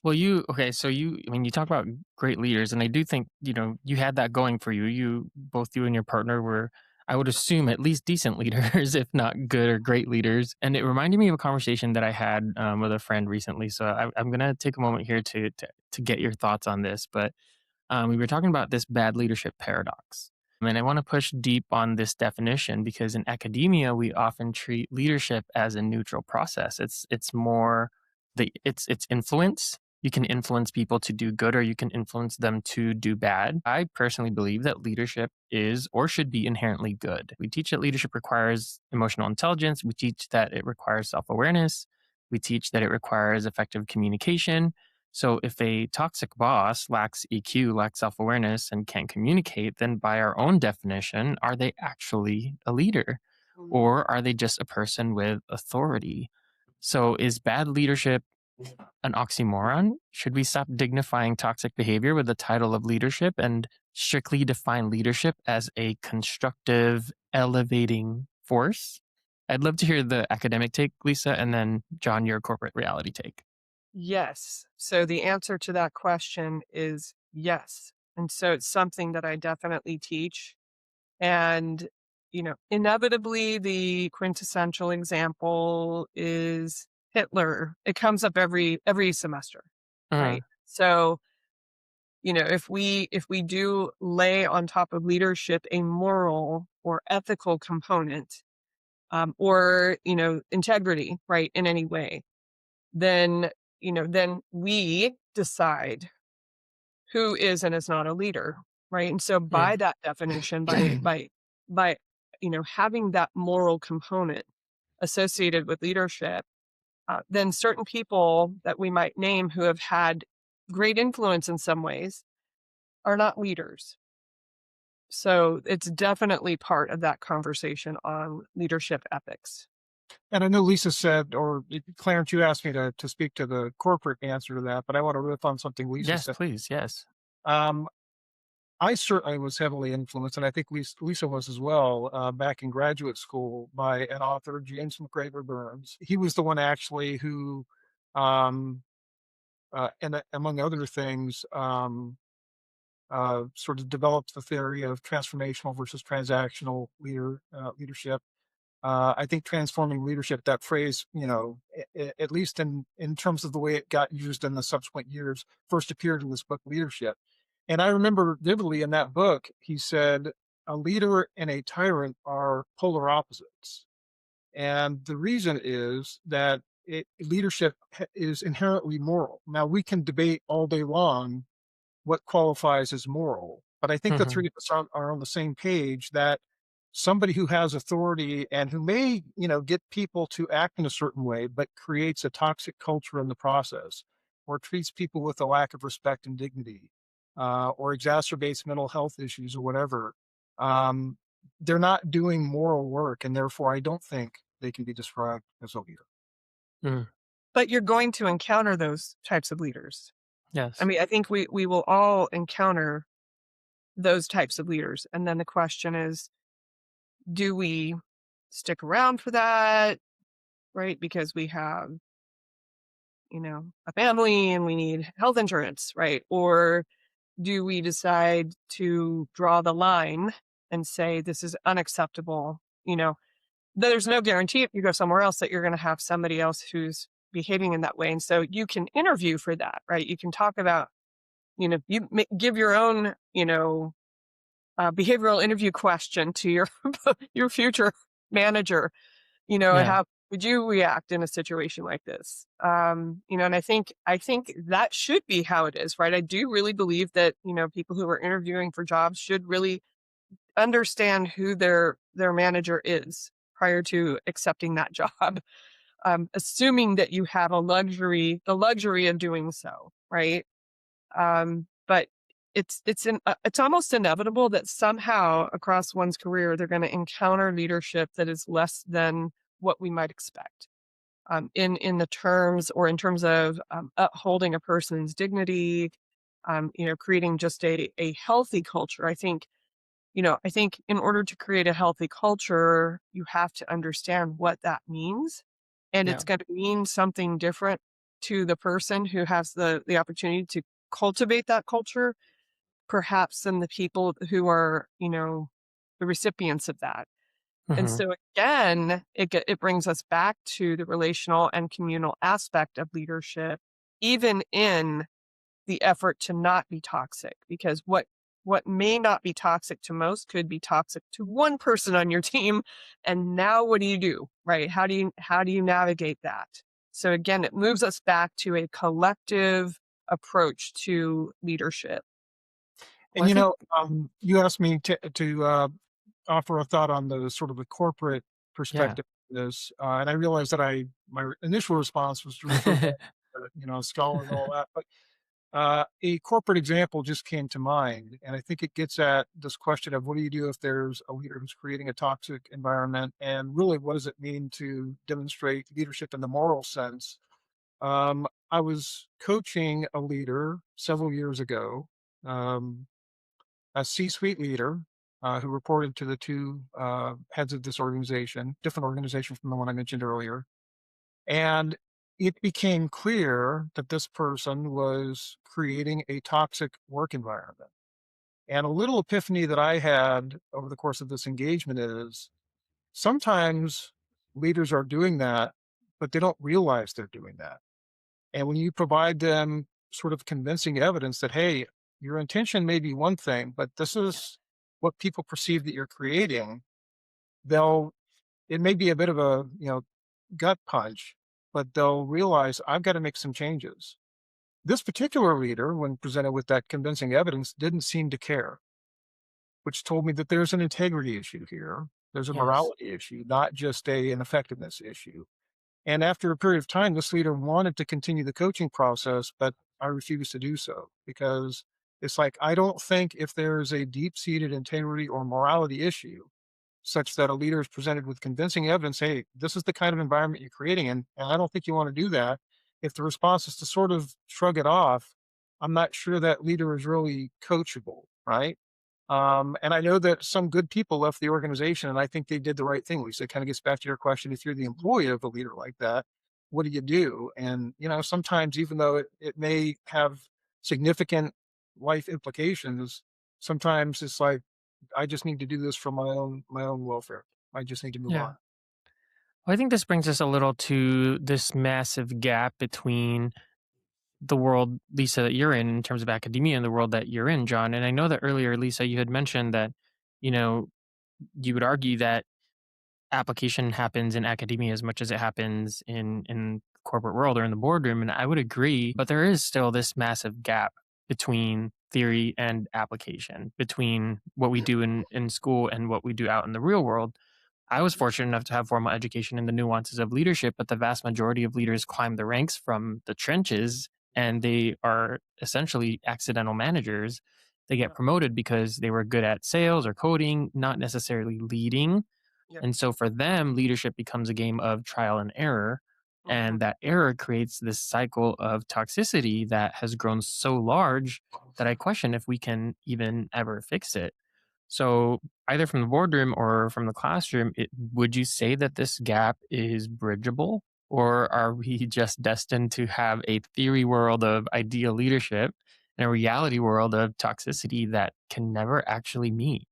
Well, okay, so I mean, you talk about great leaders, and I do think, you had that going for you. Both you and your partner were, I would assume, at least decent leaders, if not good or great leaders. And it reminded me of a conversation that I had with a friend recently. So I'm going to take a moment here to get your thoughts on this. But we were talking about this bad leadership paradox. And I want to push deep on this definition because in academia, we often treat leadership as a neutral process. It's more it's influence. You can influence people to do good or you can influence them to do bad. I personally believe that leadership is or should be inherently good. We teach that leadership requires emotional intelligence. We teach that it requires self-awareness. We teach that it requires effective communication. So if a toxic boss lacks EQ, lacks self awareness, and can't communicate, then by our own definition, are they actually a leader? Or are they just a person with authority? So is bad leadership an oxymoron? Should we stop dignifying toxic behavior with the title of leadership and strictly define leadership as a constructive, elevating force? I'd love to hear the academic take, Lisa, and then John, your corporate reality take. Yes. So the answer to that question is yes. And so it's something that I definitely teach. And, inevitably, the quintessential example is Hitler. It comes up every semester, Mm, right? So, if we do lay on top of leadership a moral or ethical component, or integrity, right, in any way, then we decide who is and is not a leader, right? And so by mm, that definition, by having that moral component associated with leadership, then certain people that we might name who have had great influence in some ways are not leaders. So it's definitely part of that conversation on leadership ethics. And I know Lisa said, or Clarence, you asked me to speak to the corporate answer to that, but I want to riff on something Lisa yes, said. please. Yes. Um, I certainly was heavily influenced, and I think Lisa was as well, back in graduate school by an author, James McGregor Burns. He was the one actually who, um, and among other things, sort of developed the theory of transformational versus transactional leadership. I think transforming leadership, that phrase, at least in terms of the way it got used in the subsequent years, first appeared in this book, Leadership. And I remember vividly in that book, he said, a leader and a tyrant are polar opposites. And the reason is that leadership is inherently moral. Now, we can debate all day long what qualifies as moral. But I think the Hmm. three of us are on the same page that somebody who has authority and who may, get people to act in a certain way, but creates a toxic culture in the process, or treats people with a lack of respect and dignity, or exacerbates mental health issues or whatever. Um, they're not doing moral work, and therefore, I don't think they can be described as a leader. Mm, But you're going to encounter those types of leaders. I yes. mean, I think we will all encounter those types of leaders. And then the question is, do we stick around for that, right? Because we have, a family and we need health insurance, right? Or do we decide to draw the line and say, this is unacceptable? There's no guarantee if you go somewhere else that you're going to have somebody else who's behaving in that way. And so you can interview for that, right? You can talk about, give your own, behavioral interview question to your your future manager. Yeah. How would you react in a situation like this? And I think that should be how it is, right? I do really believe that people who are interviewing for jobs should really understand who their manager is prior to accepting that job. Assuming that you have the luxury of doing so, right? But it's almost inevitable that somehow across one's career they're going to encounter leadership that is less than what we might expect. In the terms or in terms of upholding a person's dignity, creating just a healthy culture. I think in order to create a healthy culture, you have to understand what that means, and Yeah. it's going to mean something different to the person who has the opportunity to cultivate that culture perhaps than the people who are, the recipients of that. And Hmm. so again, it brings us back to the relational and communal aspect of leadership, even in the effort to not be toxic, because what may not be toxic to most could be toxic to one person on your team. And now what do, right? How do you navigate that? So again, it moves us back to a collective approach to leadership. Well, And I think, you asked me to offer a thought on the sort of the corporate yeah. perspective of this, and I realized that my initial response was to refer back to, scholar and all that, but a corporate example just came to mind, and I think it gets at this question of what do you do if there's a leader who's creating a toxic environment, and really what does it mean to demonstrate leadership in the moral sense? I was coaching a leader several years ago, um, a C-suite leader who reported to the two heads of this organization, different organization from the one I mentioned earlier. And it became clear that this person was creating a toxic work environment. And a little epiphany that I had over the course of this engagement is sometimes leaders are doing that, but they don't realize they're doing that. And when you provide them sort of convincing evidence that, hey, your intention may be one thing, but this is what people perceive that you're creating, they'll, it may be a bit of a, gut punch, but they'll realize I've got to make some changes. This particular leader, when presented with that convincing evidence, didn't seem to care, which told me that there's an integrity issue here. There's a Yes. morality issue, not just an effectiveness issue. And after a period of time, this leader wanted to continue the coaching process, but I refused to do so because it's like, I don't think if there's a deep seated integrity or morality issue, such that a leader is presented with convincing evidence, hey, this is the kind of environment you're creating, and I don't think you want to do that. If the response is to sort of shrug it off, I'm not sure that leader is really coachable, right? And I know that some good people left the organization, and I think they did the right thing. Lisa, it kind of gets back to your question. If you're the employee of a leader like that, what do you do? And, sometimes even though it may have significant life implications, sometimes it's like, I just need to do this for my own welfare. I just need to move Yeah. on. Well, I think this brings us a little to this massive gap between the world, Lisa, that you're in terms of academia and the world that you're in, John. And I know that earlier, Lisa, you had mentioned that, you know, you would argue that application happens in academia as much as it happens in corporate world or in the boardroom. And I would agree, but there is still this massive gap between theory and application, between what we do in school and what we do out in the real world. I was fortunate enough to have formal education in the nuances of leadership, but the vast majority of leaders climb the ranks from the trenches and they are essentially accidental managers. They get promoted because they were good at sales or coding, not necessarily leading. Yeah. And so for them, leadership becomes a game of trial and error. Mhm. And that error creates this cycle of toxicity that has grown so large that I question if we can even ever fix it. So, either from the boardroom or from the classroom, would you say that this gap is bridgeable? Or are we just destined to have a theory world of ideal leadership and a reality world of toxicity that can never actually meet?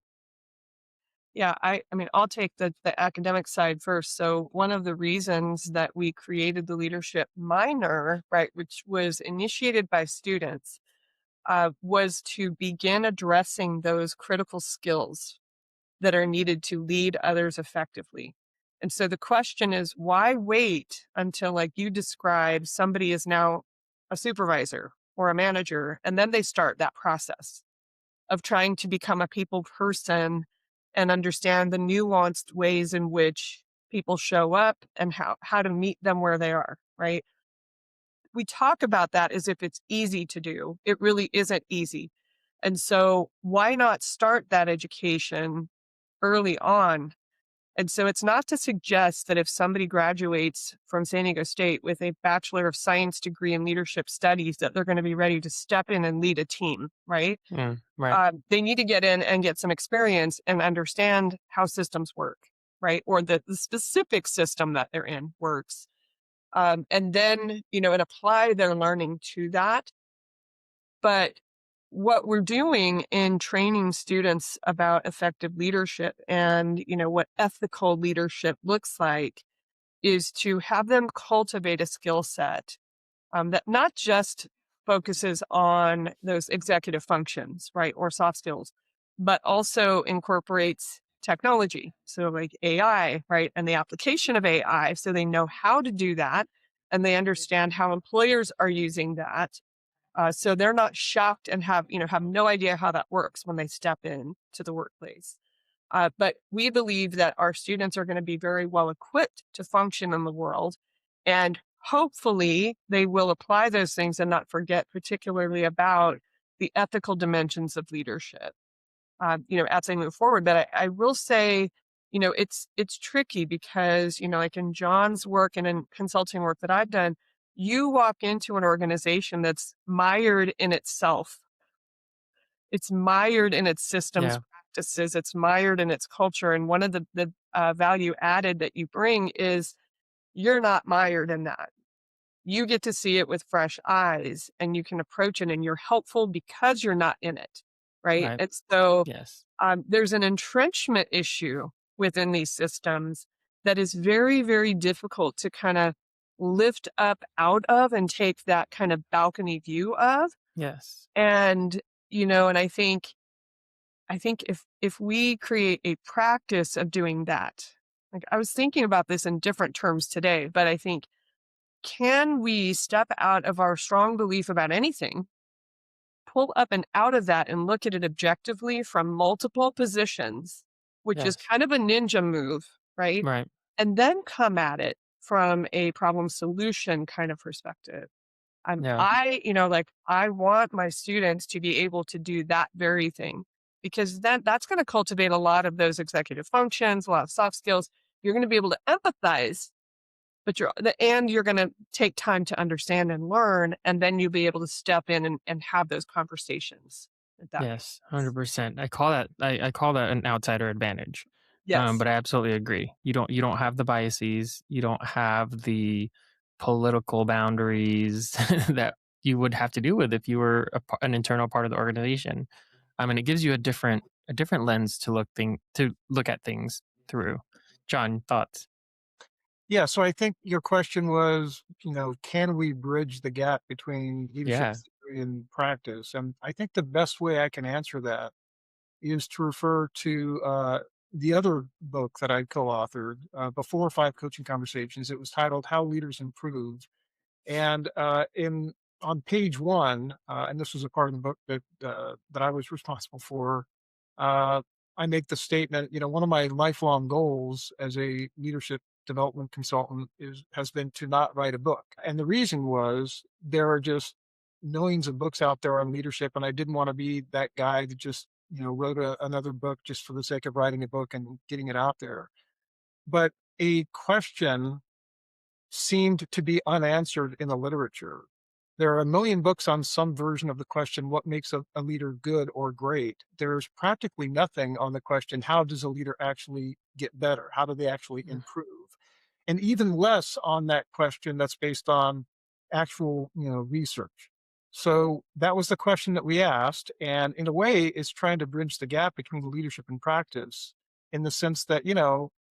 Yeah, I mean, I'll take the academic side first. So one of the reasons that we created the leadership minor, right, which was initiated by students, was to begin addressing those critical skills that are needed to lead others effectively. And so the question is, why wait until, like you described, somebody is now a supervisor or a manager, and then they start that process of trying to become a people person and understand the nuanced ways in which people show up and how to meet them where they are, right? We talk about that as if it's easy to do. It really isn't easy. And so why not start that education early on? And so it's not to suggest that if somebody graduates from San Diego State with a Bachelor of Science degree in leadership studies that they're going to be ready to step in and lead a team, right? Right. They need to get in and get some experience and understand how systems work, right? Or the specific system that they're in works. And then, and apply their learning to that. But what we're doing in training students about effective leadership and, what ethical leadership looks like is to have them cultivate a skill set that not just focuses on those executive functions, right, or soft skills, but also incorporates technology. So, like AI, right, and the application of AI. So they know how to do that and they understand how employers are using that. So they're not shocked and have no idea how that works when they step in to the workplace. But we believe that our students are going to be very well equipped to function in the world. And hopefully they will apply those things and not forget particularly about the ethical dimensions of leadership, as they move forward. But I will say, it's tricky because, like in John's work and in consulting work that I've done, you walk into an organization that's mired in itself. It's mired in its systems, Yeah. practices, it's mired in its culture. And one of the value added that you bring is you're not mired in that. You get to see it with fresh eyes and you can approach it and you're helpful because you're not in it. Right. Right. And so Yes. there's an entrenchment issue within these systems that is very, very difficult to kind of lift up out of and take that kind of balcony view of. Yes. And, and I think if we create a practice of doing that, like I was thinking about this in different terms today, but I think, can we step out of our strong belief about anything, pull up and out of that and look at it objectively from multiple positions, which is Yes. kind of a ninja move, right? Right. And then come at it from a problem solution kind of perspective. Yeah. I want my students to be able to do that very thing because that's going to cultivate a lot of those executive functions, a lot of soft skills. You're going to be able to empathize, but you're going to take time to understand and learn, and then you'll be able to step in and have those conversations. If that makes Yes, sense. 100%. I call that an outsider advantage. Yes. But I absolutely agree. You don't have the biases, you don't have the political boundaries that you would have to deal with if you were an internal part of the organization. I mean, it gives you a different lens to look at things through. John, thoughts? Yeah, so I think your question was, can we bridge the gap between leadership Yeah. theory and practice? And I think the best way I can answer that is to refer to the other book that I co-authored, Before Five Coaching Conversations. It was titled "How Leaders Improve," and in on page one, and this was a part of the book that I was responsible for. Uh, I make the statement, one of my lifelong goals as a leadership development consultant has been to not write a book, and the reason was there are just millions of books out there on leadership, and I didn't want to be that guy that just wrote another book just for the sake of writing a book and getting it out there. But a question seemed to be unanswered in the literature. There are a million books on some version of the question, what makes a leader good or great? There's practically nothing on the question, how does a leader actually get better? How do they actually Mm. improve? And even less on that question that's based on actual, research. So that was the question that we asked. And in a way, it's trying to bridge the gap between leadership and practice in the sense that,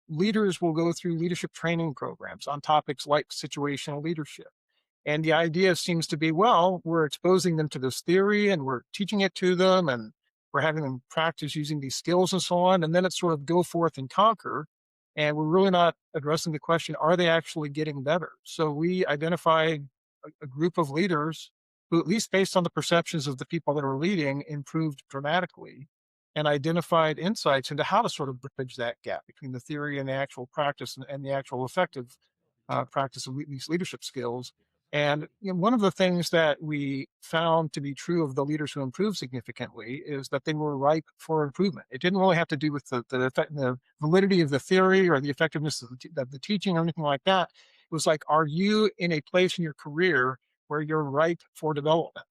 leaders will go through leadership training programs on topics like situational leadership. And the idea seems to be, well, we're exposing them to this theory and we're teaching it to them and we're having them practice using these skills and so on. And then it's sort of go forth and conquer. And we're really not addressing the question, are they actually getting better? So we identified a group of leaders who, at least based on the perceptions of the people that are leading, improved dramatically and identified insights into how to sort of bridge that gap between the theory and the actual practice and the actual effective practice of these leadership skills. And one of the things that we found to be true of the leaders who improved significantly is that they were ripe for improvement. It didn't really have to do with the validity of the theory or the effectiveness of the teaching or anything like that. It was like, are you in a place in your career where you're ripe for development?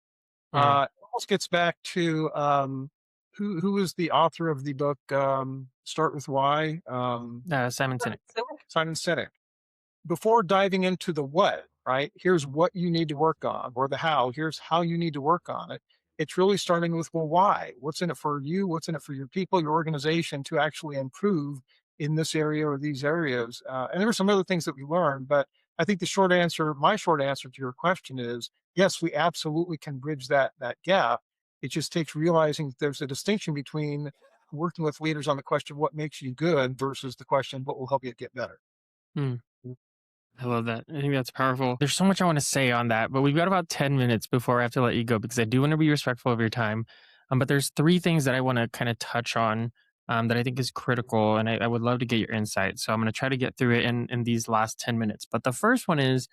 Mm. It almost gets back to who is the author of the book Start with Why? Simon Sinek. Simon Sinek. Before diving into the what, right? Here's what you need to work on, or the how. Here's how you need to work on it. It's really starting with, well, why? What's in it for you? What's in it for your people, your organization to actually improve in this area or these areas? And there were some other things that we learned, but I think my short answer to your question is yes, we absolutely can bridge that gap. It just takes realizing that there's a distinction between working with leaders on the question what makes you good versus the question what will help you get better. Hmm. I love that. I think that's powerful. There's so much I want to say on that, but we've got about 10 minutes before I have to let you go because I do want to be respectful of your time. But there's three things that I want to kind of touch on that I think is critical, and I would love to get your insight. So I'm going to try to get through it in these last 10 minutes. But the first one is,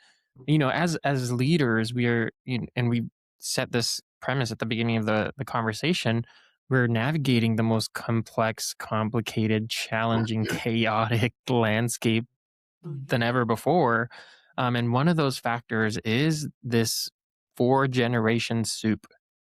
as leaders, we are, and we set this premise at the beginning of the conversation. We're navigating the most complex, complicated, challenging, chaotic landscape than ever before. And one of those factors is this four generation soup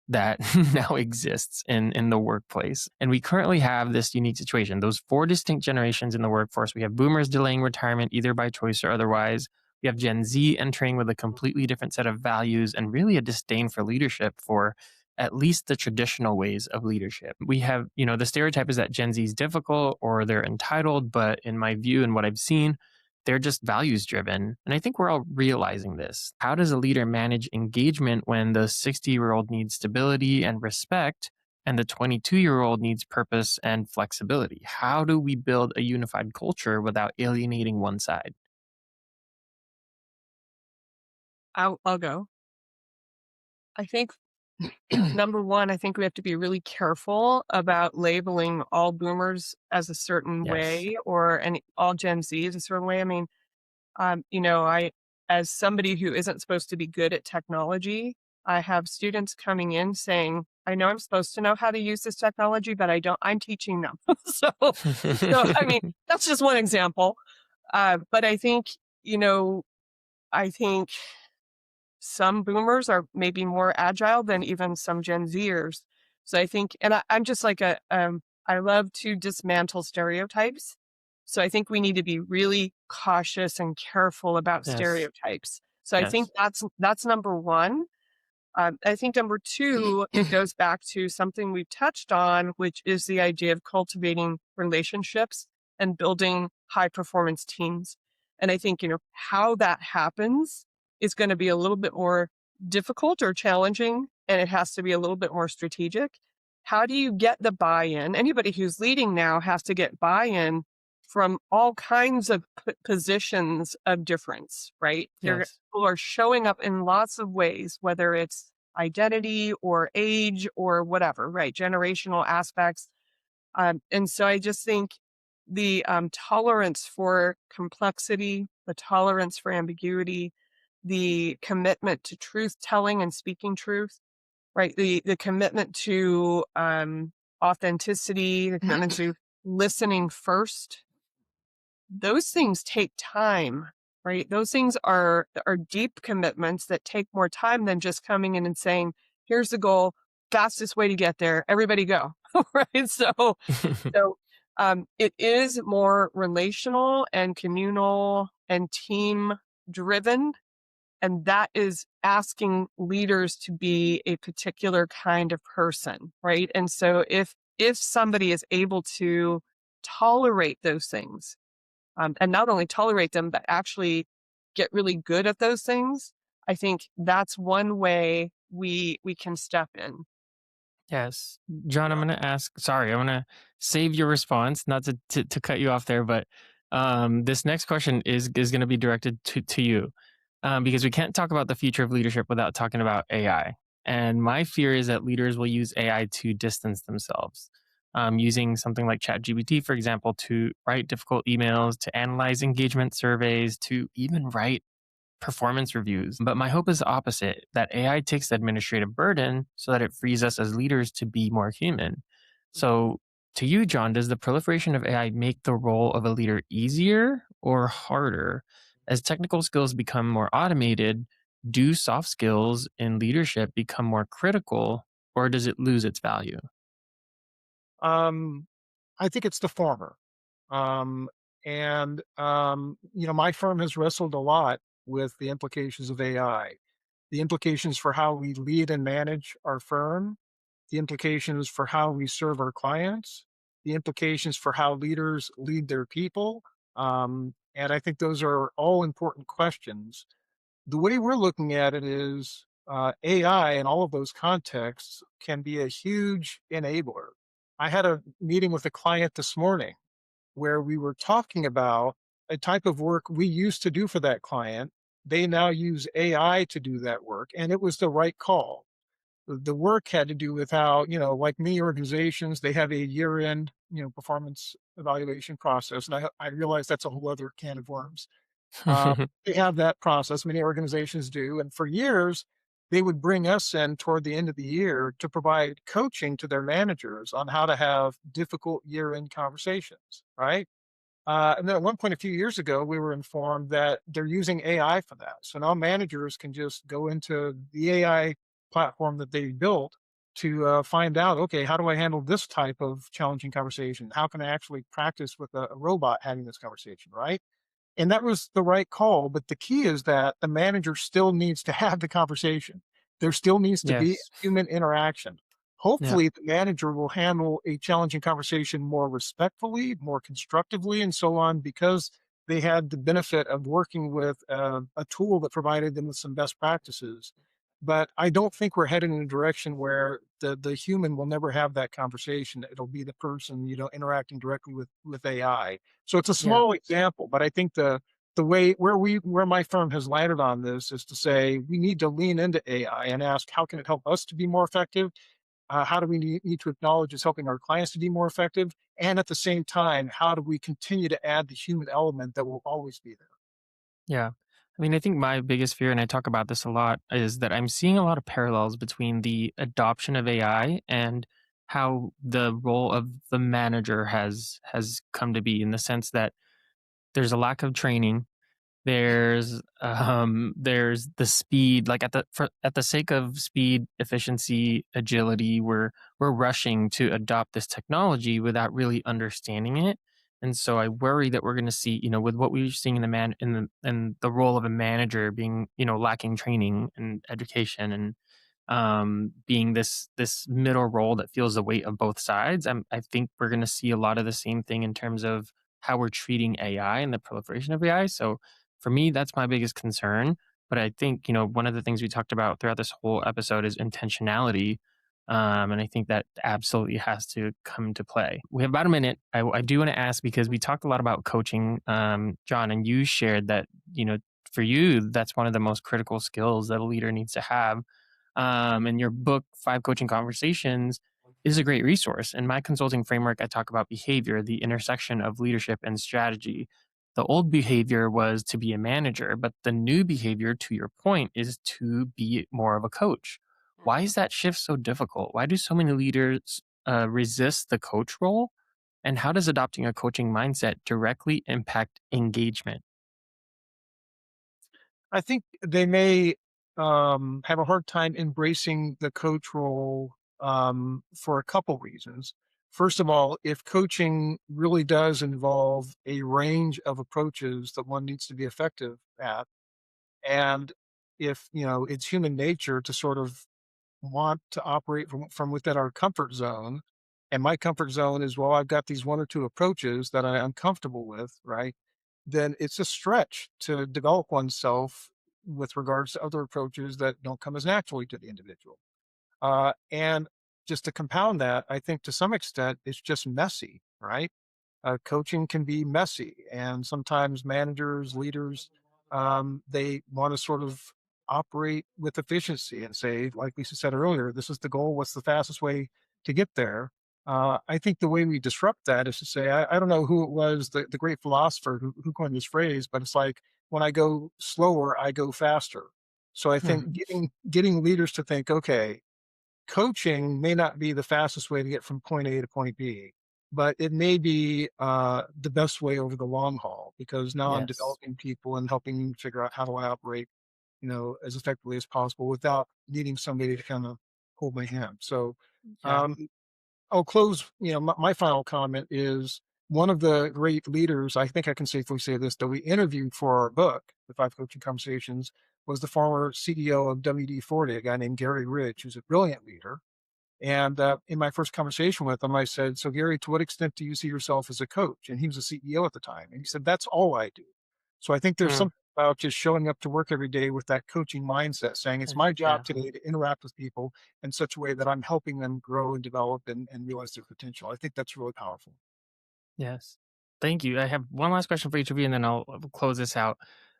that now exists in the workplace. And we currently have this unique situation. Those four distinct generations in the workforce. We have boomers delaying retirement either by choice or otherwise. We have Gen Z entering with a completely different set of values and really a disdain for leadership for at least the traditional ways of leadership. We have, the stereotype is that Gen Z is difficult or they're entitled, but in my view and what I've seen, they're just values driven. And I think we're all realizing this. How does a leader manage engagement when the 60-year-old needs stability and respect and the 22-year-old needs purpose and flexibility? How do we build a unified culture without alienating one side? I'll go. I think number one, I think we have to be really careful about labeling all boomers as a certain Yes. way or any all Gen Z as a certain way. I mean, I as somebody who isn't supposed to be good at technology, I have students coming in saying, I know I'm supposed to know how to use this technology, but I don't, I'm teaching them. So I mean, that's just one example. But I think, you know, I think some boomers are maybe more agile than even some Gen Zers. So I think, and I'm just like I love to dismantle stereotypes. So I think we need to be really cautious and careful about Yes. stereotypes. So I think Yes. that's number one. I think number two, it goes back to something we've touched on, which is the idea of cultivating relationships and building high performance teams. And I think, how that happens is going to be a little bit more difficult or challenging, and it has to be a little bit more strategic. How do you get the buy in? Anybody who's leading now has to get buy in from all kinds of positions of difference, right? Yes. People are showing up in lots of ways, whether it's identity or age or whatever, right? Generational aspects. And so I just think the tolerance for complexity, the tolerance for ambiguity, the commitment to truth telling and speaking truth, right? The commitment to authenticity, the commitment to listening first, those things take time, right? Those things are deep commitments that take more time than just coming in and saying, here's the goal, fastest way to get there, everybody go. Right. So it is more relational and communal and team driven. And that is asking leaders to be a particular kind of person, right? And so if somebody is able to tolerate those things, and not only tolerate them, but actually get really good at those things, I think that's one way we can step in. Yes. John, I'm going to ask, sorry, I'm going to save your response, not to cut you off there, but this next question is going to be directed to you because we can't talk about the future of leadership without talking about AI. And my fear is that leaders will use AI to distance themselves, using something like ChatGPT, for example, to write difficult emails, to analyze engagement surveys, to even write performance reviews. But my hope is the opposite, that AI takes the administrative burden so that it frees us as leaders to be more human. So, to you, John, does the proliferation of AI make the role of a leader easier or harder? As technical skills become more automated, do soft skills in leadership become more critical or does it lose its value? Um, I think it's the former. My firm has wrestled a lot with the implications of AI, the implications for how we lead and manage our firm, the implications for how we serve our clients, the implications for how leaders lead their people. And I think those are all important questions. The way we're looking at it is AI in all of those contexts can be a huge enabler. I had a meeting with a client this morning where we were talking about a type of work we used to do for that client. They now use AI to do that work, and it was the right call. The work had to do with how, like many organizations, they have a year-end, performance evaluation process. And I realize that's a whole other can of worms. uh, they have that process, many organizations do. And for years, they would bring us in toward the end of the year to provide coaching to their managers on how to have difficult year end conversations, right? And then at one point a few years ago, we were informed that they're using AI for that. So now managers can just go into the AI platform that they built to find out, okay, how do I handle this type of challenging conversation? How can I actually practice with a robot having this conversation, right? And that was the right call, but the key is that the manager still needs to have the conversation. There still needs to be Yes. human interaction. Yeah. Hopefully, the manager will handle a challenging conversation more respectfully, more constructively, and so on, because they had the benefit of working with a tool that provided them with some best practices. But I don't think we're headed in a direction where the human will never have that conversation. It'll be the person, interacting directly with AI. So it's a Yeah. small example, but I think the way where my firm has landed on this is to say we need to lean into AI and ask how can it help us to be more effective? How do we need to acknowledge it's helping our clients to be more effective? And at the same time, how do we continue to add the human element that will always be there? Yeah. I mean, I think my biggest fear, and I talk about this a lot, is that I'm seeing a lot of parallels between the adoption of AI and how the role of the manager has come to be, in the sense that there's a lack of training. There's the speed, like at the sake of speed, efficiency, agility, we're rushing to adopt this technology without really understanding it. And so I worry that we're going to see, with what we're seeing in the role of a manager being, lacking training and education, and being this middle role that feels the weight of both sides. I think we're going to see a lot of the same thing in terms of how we're treating AI and the proliferation of AI. So for me, that's my biggest concern. But I think, one of the things we talked about throughout this whole episode is intentionality. And I think that absolutely has to come into play. We have about a minute. I do want to ask, because we talked a lot about coaching, John, and you shared that, for you, that's one of the most critical skills that a leader needs to have. And your book, Five Coaching Conversations, is a great resource. In my consulting framework, I talk about behavior, the intersection of leadership and strategy. The old behavior was to be a manager, but the new behavior, to your point, is to be more of a coach. Why is that shift so difficult? Why do so many leaders resist the coach role? And how does adopting a coaching mindset directly impact engagement? I think they may have a hard time embracing the coach role for a couple reasons. First of all, if coaching really does involve a range of approaches that one needs to be effective at, and if it's human nature to sort of want to operate from within our comfort zone, and my comfort zone is, well, I've got these one or two approaches that I'm comfortable with, right? Then it's a stretch to develop oneself with regards to other approaches that don't come as naturally to the individual. And just to compound that, I think to some extent it's just messy, right? Coaching can be messy, and sometimes managers, leaders, they want to sort of operate with efficiency and say, like Lisa said earlier, this is the goal. What's the fastest way to get there? I think the way we disrupt that is to say, I don't know who it was, the great philosopher who coined this phrase, but it's like when I go slower, I go faster. So I Hmm. think getting leaders to think, okay, coaching may not be the fastest way to get from point A to point B, but it may be the best way over the long haul because now I'm Yes. developing people and helping them figure out how do I operate, as effectively as possible without needing somebody to kind of hold my hand. So Yeah. um, I'll close. My final comment is one of the great leaders. I think I can safely say this that we interviewed for our book, The Five Coaching Conversations, was the former CEO of WD-40, a guy named Gary Ridge, who's a brilliant leader. And in my first conversation with him, I said, "So, Gary, to what extent do you see yourself as a coach?" And he was a CEO at the time. And he said, "That's all I do." So I think there's Mm, something about just showing up to work every day with that coaching mindset, saying it's my yeah. job today to interact with people in such a way that I'm helping them grow and develop and realize their potential. I think that's really powerful. Yes. Thank you. I have one last question for each of you, and then I'll close this out.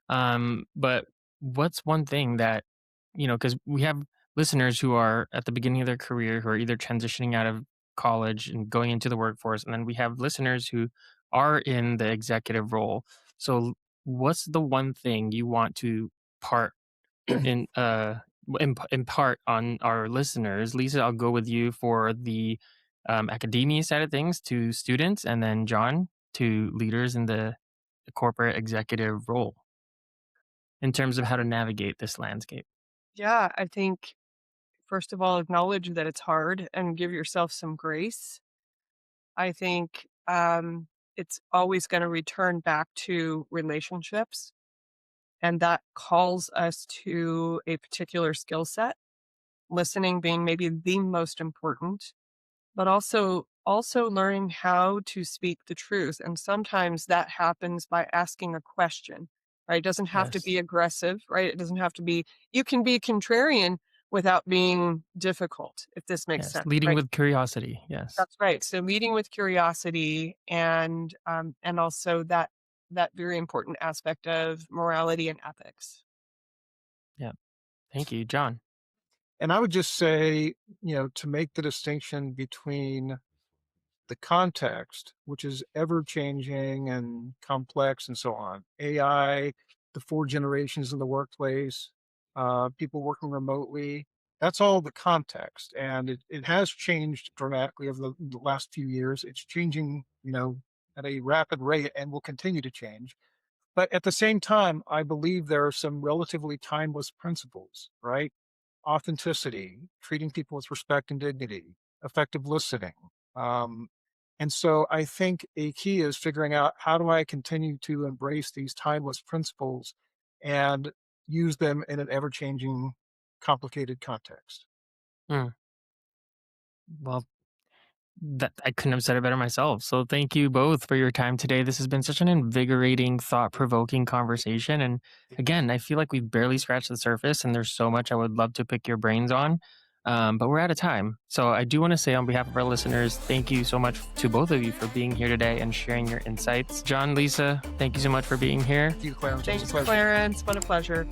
But what's one thing that, because we have listeners who are at the beginning of their career who are either transitioning out of college and going into the workforce, and then we have listeners who are in the executive role. So, what's the one thing you want to part in impart on our listeners? Lisa, I'll go with you for the academia side of things to students, and then John to leaders in the corporate executive role in terms of how to navigate this landscape. Yeah, I think first of all, acknowledge that it's hard and give yourself some grace. I think it's always going to return back to relationships, and that calls us to a particular skill set, listening being maybe the most important, but also learning how to speak the truth. And sometimes that happens by asking a question, right? It doesn't have to Yes. be aggressive, right? It doesn't have to be, you can be contrarian without being difficult, if this makes Yes. sense, Leading right? with curiosity. Yes. That's right. So leading with curiosity and also that very important aspect of morality and ethics. Yeah. Thank you, John. And I would just say, to make the distinction between the context, which is ever changing and complex and so on, AI, the four generations in the workplace, people working remotely, that's all the context. And it has changed dramatically over the last few years. It's changing, at a rapid rate and will continue to change. But at the same time, I believe there are some relatively timeless principles, right? Authenticity, treating people with respect and dignity, effective listening. Um, and so I think a key is figuring out how do I continue to embrace these timeless principles and use them in an ever changing, complicated context. Mm. Well, that I couldn't have said it better myself. So thank you both for your time today. This has been such an invigorating, thought-provoking conversation. And again, I feel like we've barely scratched the surface, and there's so much I would love to pick your brains on. But we're out of time. So I do want to say on behalf of our listeners, thank you so much to both of you for being here today and sharing your insights. John, Lisa, thank you so much for being here. Thank you, Clarence. It was a Thanks, pleasure. Clarence. What a pleasure.